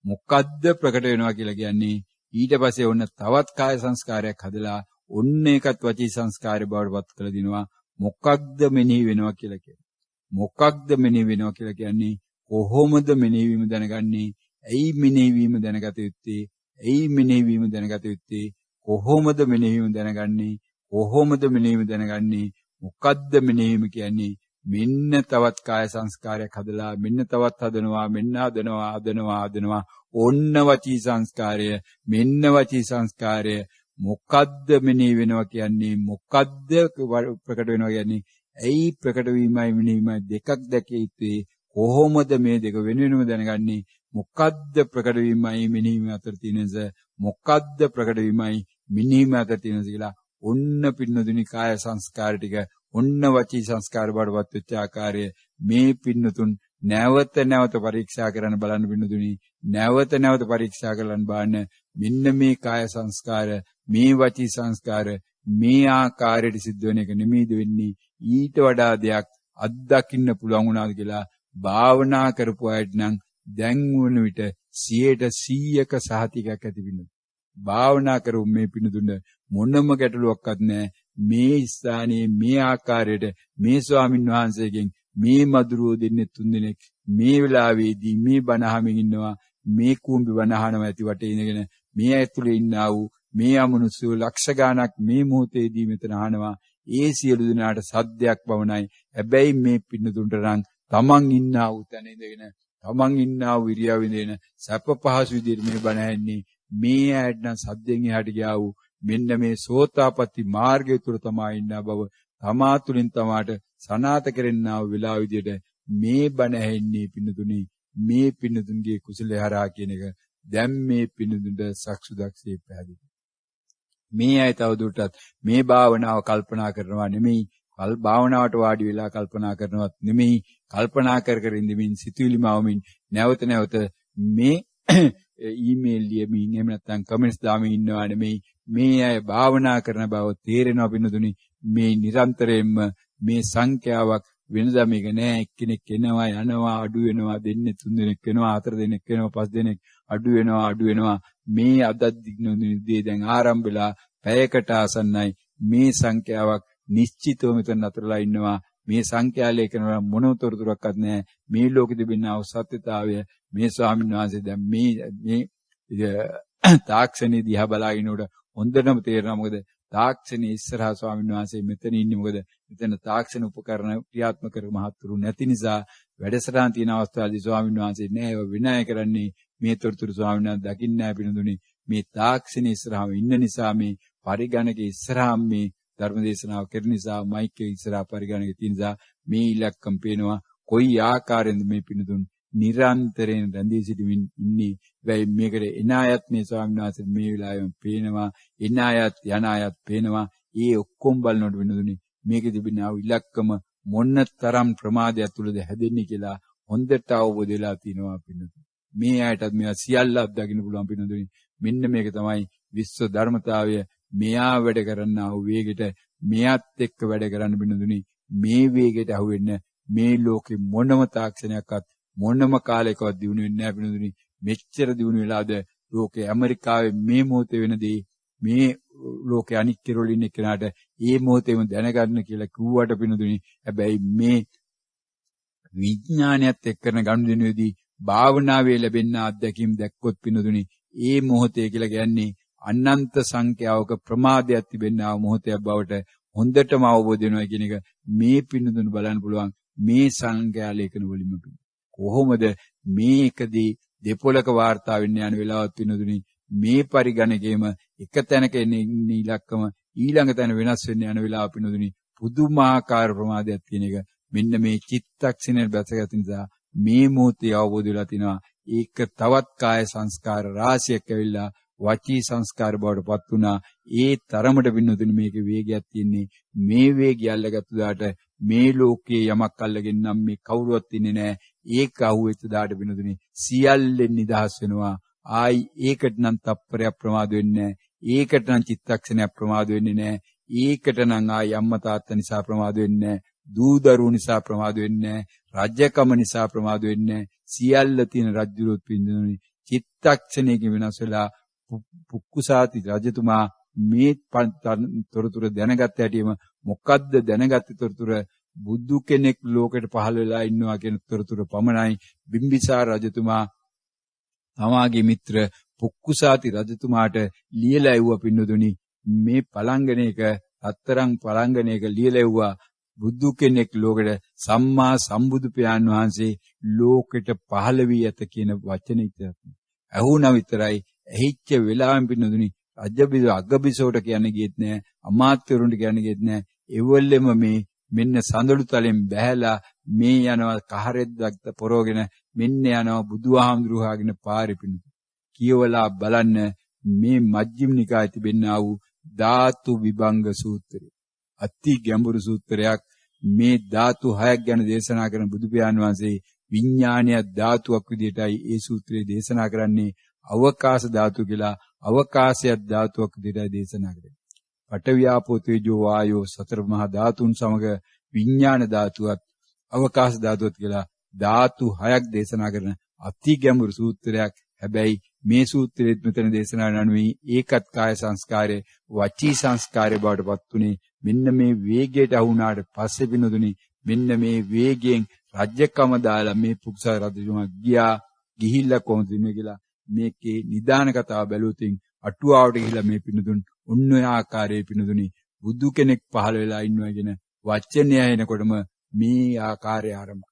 S1: මොකද්ද ප්‍රකට වෙනවා කියලා කියන්නේ ඊට පස්සේ ඔන්න තවත් කාය සංස්කාරයක් හදලා ඔන්න ඒකත් වචී සංස්කාරය බවට පත් කළ දිනවා මොකක්ද මෙනෙහි වෙනවා කියලා කියන්නේ මොකක්ද මෙනෙහි වෙනවා කියලා කියන්නේ කොහොමද මෙනෙහි වීම දැනගන්නේ ඇයි මෙනෙහි වීම දැනගත යුත්තේ ඇයි මෙනෙහි වීම දැනගත යුත්තේ කොහොමද මෙනෙහි වීම දැනගන්නේ කොහොමද මෙනෙහි වීම දැනගන්නේ මොකක්ද මෙනෙහි වීම කියන්නේ මෙන්න තවත් කාය සංස්කාරයක් හදලා මෙන්න තවත් හදනවා ඔන්න වචී සංස්කාරය මෙන්න වචී සංස්කාරය මොකද්ද මෙනෙහි වෙනවා කියන්නේ මොකද්ද ප්‍රකට වෙනවා කියන්නේ ඇයි ප්‍රකට වීමයි මෙනෙහිමයි දෙකක් දැකිය යුත්තේ කොහොමද මේ දෙක වෙනම දැනගන්නේ මොකද්ද ප්‍රකට වීමයි මෙනෙහිම අතර තියෙනස මොකද්ද ප්‍රකට වීමයි මෙනෙහිම අතර තියෙනස කියලා ඔන්න පින්නතුනි කාය සංස්කාර ටික ඔන්න වචී සංස්කාර බවටපත් වෙච්ච ආකාරය මේ පින්නතුන් නැවත පරීක්ෂා කරන්න බලන්න පින්නතුනි නැවත පරීක්ෂා කරන්න බලන්න මෙන්න මේ කාය සංස්කාර මේ වචී සංස්කාර මේ ආකාරයට සිද්ධ වෙන එක නෙමෙයිද වෙන්නේ ඊට වඩා දෙයක් අත්දකින්න පුළුවන් වුණාද කියලා භාවනා කරපු අයට නම් දැන් වුණ විට 100%ක සහතිකයක් ඇති වෙනවා. භාවනා කරු මේ පිණුදුන මොනම ගැටලුවක්වත් නැහැ. මේ ස්ථානයේ මේ ආකාරයට මේ ස්වාමින් වහන්සේගෙන් මේ මధుරෝ දෙන්නේ 3 දෙනෙක් මේ වෙලාවේදී මේ බණහමින් ඉන්නවා මේ කුඹි බණහනම ඇති වටේ ඉඳගෙන මේ ඇතුලේ ඉන්නා වූ මේ අමනුෂ්‍යෝ ලක්ෂ ගාණක් මේ මොහොතේදී මෙතන අහනවා ඒ සියලු දෙනාට සද්දයක් වවණයි. හැබැයි මේ පින්නතුන්ට නම් තමන් ඉන්නා වූ තැන ඉඳගෙන තමන් ඉන්නා වූ ඉරියව් ඉඳගෙන සැප පහසු විදිහට මේ බණ ඇන්නේ. මේ ඇයට නම් සද්දෙන් එහාට ගියා වූ මෙන්න මේ සෝතාපට්ටි මාර්ගය තුල තමයි ඉන්නා බව තමා තුලින් තමාට සනාත කෙරෙන්නා වූ වෙලාව විදිහට මේ බණ ඇහෙන්නේ පින්නතුනි. මේ පින්නතුන්ගේ කුසලයේ හරහා කියන එක දැන් මේ පින්නතුන්ට සක්සුදක්සේ පැහැදිලි. මේ අය තවදුරටත් මේ භාවනාව කල්පනා කරනවා නෙමෙයි, භාවනාවට වාඩි වෙලා කල්පනා කරනවත් නෙමෙයි, කල්පනා කර කර ඉඳමින් සිතුවිලි මවමින් නැවත නැවත මේ ඊමේල් ලියමින් එහෙම නැත්නම් කමෙන්ට්ස් දාමින් ඉන්නවා නෙමෙයි. මේ අය භාවනා කරන බව තේරෙනවා පින්නතුනි. මේ නිරන්තරයෙන්ම මේ සංඛ්‍යාවක් වෙනදා මේක නෑ. එක්කෙනෙක් එනවා යනවා අඩු වෙනවා, දෙන්නේ 3 දෙනෙක් වෙනවා, 4 දෙනෙක් වෙනවා, 5 දෙනෙක් අඩු වෙනවා. මේ අදත් දිග්නුනේ දැන් ආරම්භ වෙලා පැයකට ආසන්නයි. මේ සංඛ්‍යාවක් නිශ්චිතව මෙතන අතරලා ඉන්නවා. මේ සංඛ්‍යා ලේඛන මොන තොරතුරක්වත් නැහැ. මේ ලෝකෙ තිබෙන අවසත්‍යතාවය මේ ස්වාමීන් වහන්සේ දැන් මේ තාක්ෂණයේ දිහා බලාගෙනකොට හොඳටම තේරෙනවා. මොකද තාක්ෂණයේ ඉස්සරහා ස්වාමීන් වහන්සේ මෙතන ඉන්නේ. මොකද මෙතන තාක්ෂණ උපකරණ ක්‍රියාත්මක කර මහත්තුරු නැති නිසා වැඩසටහන් තියෙන අවස්ථාවේදී ස්වාමීන් වහන්සේ නෑ ඒව විනාය කරන්නේ. මේ තොරතුරු ස්වාමීන් වහන්සේ දකින්නේ නැහැ පිළිඳුනේ. මේ තාක්ෂණයේ ඉස්සරහාම ඉන්න නිසා මේ පරිගණකයේ ඉස්සරහාම මේ ධර්ම දේශනාව කරන නිසා මයික් එකේ ඉස්සරහා පරිගණකයේ තියෙන නිසා මේ ඉලක්කම් පේනවා. කොයි ආකාරයෙන්ද මේ පිළිඳුන් නිරන්තරයෙන් රැඳී සිටමින් ඉන්නේ. වෙයි මේකට එන අයත් මේ ස්වාමීන් වහන්සේ මේ වෙලාවෙම පේනවා. එන අයත් යන අයත් පේනවා. ඒ ඔක්කොම බලනකොට වෙනදුනේ මේකෙ තිබෙන ඉලක්කම මොන තරම් ප්‍රමාදයක් තුලද හැදෙන්නේ කියලා හොඳට අවබෝධ වෙලා තිනවා පිළිඳුන්. මේ අයටත් මේවා සියල්ල අත්දකින්න පුළුවන් පිළිඳුනේ. මෙන්න මේක තමයි විශ්ව ධර්මතාවය. මෙයා වැඩ කරන්නා වූ වේගෙට මෙයාත් එක්ක වැඩ කරන්න පිළිඳුනේ. මේ වේගෙට අහුවෙන්න මේ ලෝකෙ මොනම තාක්ෂණයක්වත් මොනම කාලයකවත් දිනු වෙන්නේ නැහැ පිළිඳුනේ. මෙච්චර දිනු වෙලාද ලෝකේ ඇමරිකාවේ මේ මොහොතේ වෙනදී මේ ලෝකේ අනික් කෙරවල ඉන්න කෙනාට මේ මොහොතේම දැනගන්න කියලා කිව්වට පිළිඳුනේ. හැබැයි මේ විඥානයත් එක්ක කරන ගනුදෙනුවේදී භාවනාවේ ලැබෙන අත්දැකීම් දැක්කොත් පිළිඳුනේ. මේ මොහොතේ කියලා කියන්නේ අනන්ත සංඛ්‍යාවක ප්‍රමාදයක් තිබෙනා මොහොතයක් බවට හොඳටම අවබෝධ වෙනවා කියන එක මේ පින්නතුන් බලන්න පුළුවන්. මේ සංඛ්‍යා ලේඛන වලින්ම කොහොමද මේකදී දෙපොලක වාර්තා වෙන්න යන වෙලාවත් පින්නතුනි මේ පරිගණකයේම එක තැනක එන ඉලක්කම ඊළඟ තැන වෙනස් වෙන්න යන වෙලාව පින්නතුනි පුදුමාකාර ප්‍රමාදයක් තියෙන එක මෙන්න මේ චිත්තක්ෂණය බැසගත් නිසා මේ මොහොතේ අවබෝධ වෙලා තිනවා. ඒක තවත් කාය සංස්කාර රාශියක් ඇවිල්ලා වචී සංස්කාර බවට පත් වුණා. ඒ තරමට පින්නතුනි මේකේ වේගයක් තියෙන්නේ. මේ වේගය අල්ලගත්තු දාට මේ ලෝකයේ යමක් අල්ලගෙන නම් මේ කවුරුවත් ඉන්නේ නැහැ. ඒක අහුවෙච්ච දාට පින්නතුනි සියල්ලෙන් නිදහස් වෙනවා. ආයි ඒකට නම් තප්පරයක් ප්‍රමාද වෙන්නේ නැහැ. ඒකට නම් චිත්තක්ෂණයක් ප්‍රමාද වෙන්නේ නැහැ. ඒකට නම් ආයි අම්මා තාත්තා නිසා ප්‍රමාද වෙන්නේ නැහැ. දූ දරුවෝ නිසා ප්‍රමාද වෙන්නේ නැහැ. රජකම නිසා ප්‍රමාද වෙන්නේ නැහැ. සියල්ල තියෙන රජුරුත් පින්නතුනි චිත්තක්ෂණයකින් වෙනස් වෙලා පුක්කුසාති රජතුමා මේ තොරතුර දැනගත්ත හැටිම මොකද්ද දැනගත්ත තොරතුර? බුදු කෙනෙක් ලෝකෙට පහළ වෙලා ඉන්නවා කියන තොරතුර පමණයි. බිම්බිසාර රජතුමා තමාගේ මිත්‍ර පුක්කුසාති රජතුමාට ලියලා එව්වා පින්නතුනි. මේ පළංගනයක අත්තරන් පළංගනයක ලියලා එව්වා බුදු කෙනෙක් ලෝකෙට සම්මා සම්බුදු පියාණන් වහන්සේ ලෝකෙට පහළ වී ඇත කියන වචනේ ඉතින් ඇහුණා විතරයි. ඇහිච්ච වෙලාවෙන් පින්නතුනි රජබිස අගබිසෝට කියන්නේ ගියෙත් නෑ, අමාත්‍යවරුන්ට කියන්නේ ගියෙත් නෑ. එවලෙම මේ මෙන්න සඳලු තලෙන් බැහැලා මේ යනවා කහරෙද්දක් පොරෝගෙන මෙන්න යනවා බුදුහාමුදුරුවෝගෙන පාරේ පින්නතුනි. කියවලා බලන්න මේ මජ්ක්‍ධිම නිකායේ තිබෙනා වූ ධාතු විභංග සූත්‍රය. අති ගැඹුරු සූත්‍රයක්. මේ ධාතු 6ක් ගැන දේශනා කරන බුදු පියාණන් වහන්සේ විඥානීය ධාතුවක් විදිහටයි ඒ සූත්‍රය දේශනා කරන්නේ. අවකාශ ධාතු කියලා අවකාශයක් ධාතුවක් විදිහටයි දේශනා කරන්නේ. පඨවි ආපෝ තේජෝ වායෝ සතර මහා ධාතුන් සමග විඥාන ධාතුවත් අවකාශ ධාතුවත් කියලා ධාතු 6ක් දේශනා කරන අති ගැඹුරු සූත්‍රයක්. හැබැයි මේ සූත්‍රෙත් මෙතන දේශනා කරන්නේ ඒකත් කාය සංස්කාරයේ වචී සංස්කාරයේ බවට පත්ුනේ. මෙන්න මේ වේගයට අහුණාට පස්සේ පිනදුනි මෙන්න මේ වේගයෙන් රජ්‍යකම දාලා මේ පුක්සා රජතුමා ගිහිල්ලා කොහොමද ඉන්නේ කියලා මේකේ නිදාන කතාව බැලුවොත් අටුවාවට ගිහිල්ලා මේ පිනදුන් ඔන්න ඔය ආකාරයේ පිනදුනි බුදු කෙනෙක් පහළ වෙලා ඉන්නවා කියන වචනය එනකොටම මේ ආකාරය ආරම්භ.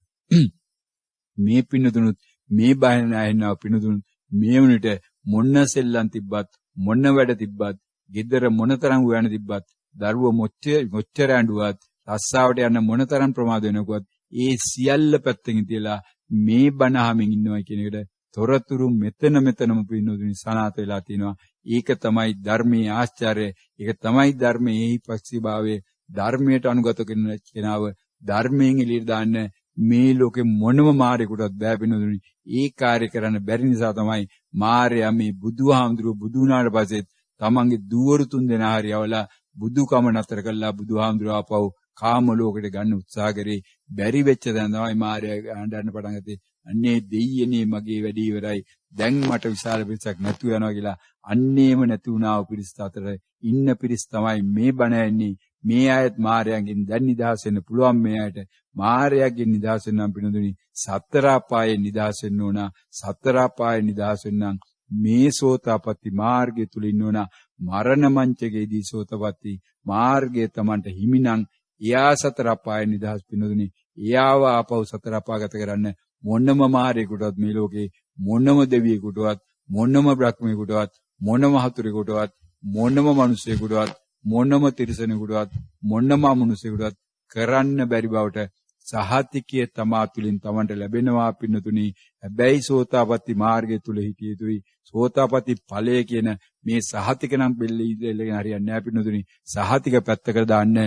S1: මේ පින්නතුණුත් මේ බයන ඇහෙනව පින්නතුණුත් මේ වුණිට මොන්න සෙල්ලම් තිබ්බත් මොන්න වැඩ තිබ්බත් ගෙදර මොනතරම් උයන තිබ්බත් දරුවෝ මොච්චර ඇඬුවත් රස්සාවට යන මොනතරම් ප්‍රමාද වෙනකොත් ඒ සියල්ල පැත්තකින් තියලා මේ බණ අහමින් ඉන්නවා කියන එකට තොරතුරු මෙතනම පින්නතුනි සනාත වෙලා තිනවා. ඒක තමයි ධර්මයේ ආශ්චර්යය. ඒක තමයි ධර්මයේ ඒහිපස්සිභාවය. ධර්මයට අනුගත කෙනාව ධර්මයෙන් එළියට දාන්න මේ ලෝකෙ මොනම මාරේකටවත් බෑ පින්නතුනි. ඒ කාර්ය කරන්න බැරි නිසා තමයි මාරයා මේ බුදුහාමුදුරුවෝ බුදු වුණාට පස්සේ තමන්ගේ දුවරු තුන් දෙනා හරියවලා බුදුකම නතර කළා බුදුහාමුදුරුවෝ ආපහු කාම ලෝකෙට ගන්න උත්සාහ කරේ. බැරි වෙච්ච දැන් තමයි මාරයා ආඬන්න පටන් ගත්තේ. අන්නේ දෙයියනේ මගේ වැඩි ඉවරයි. දැන් මට විශාල පිරිසක් නැතු වෙනවා කියලා. අන්නේම නැති වුණා වූ පිරිස අතර ඉන්න පිරිස තමයි මේ බණ ඇන්නේ. මේ අයත් මාරයාගෙන් දැන් නිදහස් වෙන්න පුළුවන්. මේ අයට මාරයාගෙන් නිදහස් වෙන්න නම් පිනුදුනි සතර අපායෙන් නිදහස් වෙන්න ඕන. සතර අපායෙන් නිදහස් වෙන්න මේ සෝතාපට්ටි මාර්ගය තුල ඉන්න ඕන. මරණ මංචකයේදී සෝතාපට්ටි මාර්ගය Tamanට හිමිනම් එයා සතර අපායෙන් නිදහස් පිනුදුනි. එයාව ආපහු සතර අපාගත කරන්න මොනම මාරේකටවත් මේ ලෝකේ මොනම දෙවියෙකුටවත් මොනම බ්‍රහ්මයෙකුටවත් මොනම හතුරෙකුටවත් මොනම මිනිසෙකුටවත් මොනම තිරිසනෙකුටවත් මොනම අමනුෂ්‍යයෙකුටවත් කරන්න බැරි බවට සහතිකය තමා තුලින් Tamanට ලැබෙනවා පින්නතුනි. හැබැයි සෝතාපට්ටි මාර්ගය තුල හිටිය යුතුයි. සෝතාපට්ටි ඵලය කියන මේ සහතික නම් බෙල්ලෙන් හරියන්නේ නැහැ පින්නතුනි. සහතික පැත්තකට දාන්න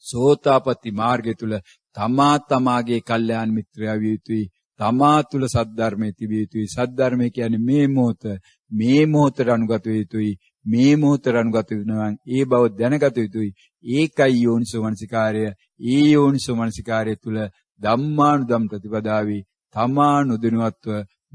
S1: සෝතාපට්ටි මාර්ගය තුල තමා තමාගේ කල්යාණ මිත්‍රයා විය යුතුයි. තමා තුල සද්ධර්මයේ තිබිය යුතුයි. සද්ධර්මය කියන්නේ මේ මොහොත, මේ මොහොතට අනුගත යුතුයි. මේ මොහොතට අනුගත වෙනවා ඒ බව දැනගත යුතුයි. ඒකයි යෝනිසෝ මනසිකාරය. ඒ යෝනිසෝ මනසිකාරය තුල ධම්මානුධම් ප්‍රතිපදාවේ තමා නොදෙනුවත්ව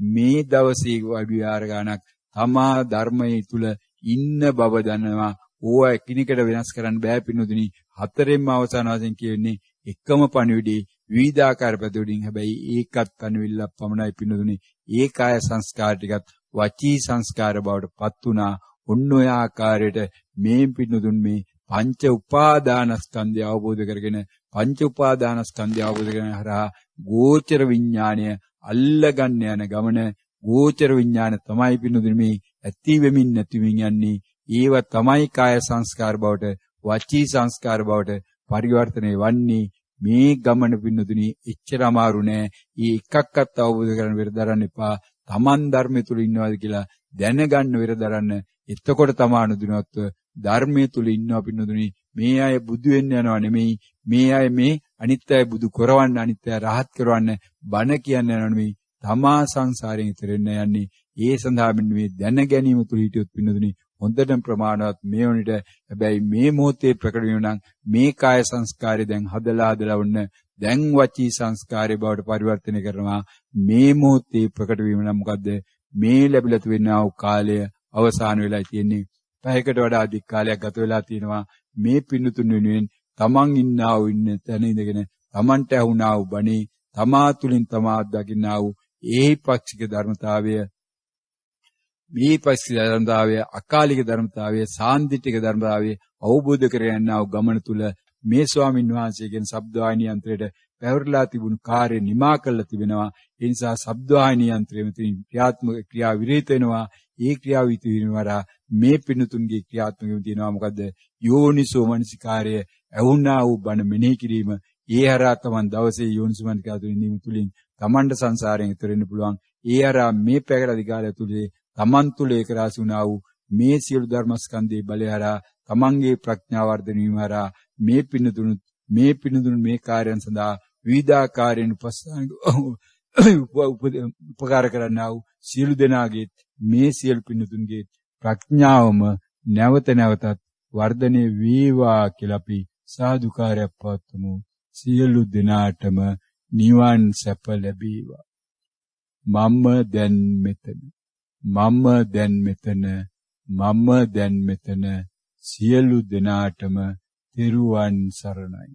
S1: මේ දවසේ විහාර ගානක් තමා ධර්මයේ තුල ඉන්න බව දන්නවා. ඕවා එකිනෙකට වෙනස් කරන්න බෑ පින්නතුනි. හතරෙන්ම අවසාන වශයෙන් කියන්නේ එකම පණිවිඩේ විවිධාකාර පැතිවලින්. හැබැයි ඒකත් පණිවිල්ලක් පමණයි පින්නතුනි. ඒ කාය සංස්කාර ටිකත් වචී සංස්කාර බවට පත් වුණා. ඔන්න ඔය ආකාරයට මේ පින්නතුන් මේ පංච උපාදානස්කන්ධය අවබෝධ කරගෙන පංච උපාදානස්කන්ධය අවබෝධ කරගෙන හරහා ගෝචර විඥාණය අල්ලගන්න යන ගමන. ගෝචර විඥාන තමයි පින්නතුනි මේ ඇති වෙමින් නැති වෙමින් යන්නේ. ඒව තමයි කාය සංස්කාර බවට වචී සංස්කාර බවට පරිවර්තනය වන්නේ. මේ ගමන පින්නතුනි එච්චර අමාරු නෑ. ඒ එකක්වත් අවබෝධ කරගන්න වෙර දරන්න එපා. Taman ධර්මයේ තුල ඉන්නවාද කියලා දැනගන්න වෙර දරන්න. එතකොට තමා නුදුනත්ව ධර්මයේ තුල ඉන්නවා පින්නතුනි. මේ අය බුදු වෙන්න යනවා නෙමෙයි. මේ අය මේ අනිත් අය බුදු කරවන්න අනිත් අය රහත් කරවන්න බණ කියන්න යනවා නෙමෙයි. තමා සංසාරයෙන් ඉතරෙන්න යන්නේ. ඒ සඳහා මේ දැන ගැනීම තුල හිටියොත් පින්නතුනි හොඳටම ප්‍රමාණවත් මේ වුණිට. හැබැයි මේ මොහොතේ ප්‍රකට වෙන නම් මේ කාය සංස්කාරය දැන් හදලා වන්න දැන් වචී සංස්කාරය බවට පරිවර්තනය කරනවා. මේ මොහොතේ ප්‍රකට වීම නම් මොකද්ද? මේ ලැබිලා තියෙනා වූ කාලය අවසාන වෙලා තියෙන්නේ. පැයකට වඩා අධික කාලයක් ගත වෙලා තියෙනවා. මේ පින්නතුන් වෙනුවෙන් තමන් ඉන්නා වූ ඉන්න තැන ඉඳගෙන තමන්ට ඇහුණා වූ බණේ තමා තුලින් තමා දකින්නා වූ ඒහිපක්ෂික ධර්මතාවය, මේ පස්සික ධර්මතාවය, අකාලික ධර්මතාවය, සාන්දිටික ධර්මතාවය අවබෝධ කරගන්නා වූ ගමන තුල මේ ස්වාමින් වහන්සේගෙන් ශබ්දවාහිනී යන්ත්‍රයට පැවරලා තිබුණු කාර්ය නිමා කළා තිබෙනවා. ඒ නිසා ශබ්දවාහිනී යන්ත්‍රය මෙතනින් ක්‍රියා විරහිත වෙනවා. ඒ ක්‍රියාව විතුරිනවරා මේ පින්නතුන්ගේ ක්‍රියාත්මකව තියෙනවා. මොකද්ද? යෝනිසෝ මනසිකාරය ඇහුණා වූ බණ මෙනෙහි කිරීම. ඒ හරහා තමන් දවසේ යෝනිසෝ මනසිකාරය තුළින් තමන්ට සංසාරයෙන් ඈතර වෙන්න පුළුවන්. ඒ හරහා මේ පැයකට අධිකාරය තුලේ තමන් තුල ඒක රාශි වුණා වූ මේ සියලු ධර්මස්කන්ධයේ බලය හරහා තමන්ගේ ප්‍රඥාව වර්ධනය වීම හරහා මේ පින්නතුණු මේ කාර්යයන් සඳහා විවිධාකාරයෙන් උපකාර කරන්නා වූ සියලු දෙනාගේ මේ සියලු පින්නතුන්ගේ ප්‍රඥාවම නැවත නැවතත් වර්ධනය වේවා කියලා අපි සාදුකාරයක් පවත්වමු. සියලු දෙනාටම නිවන් සැප ලැබේවා. මම දැන් මෙතන සියලු දෙනාටම තෙරුවන් සරණයි.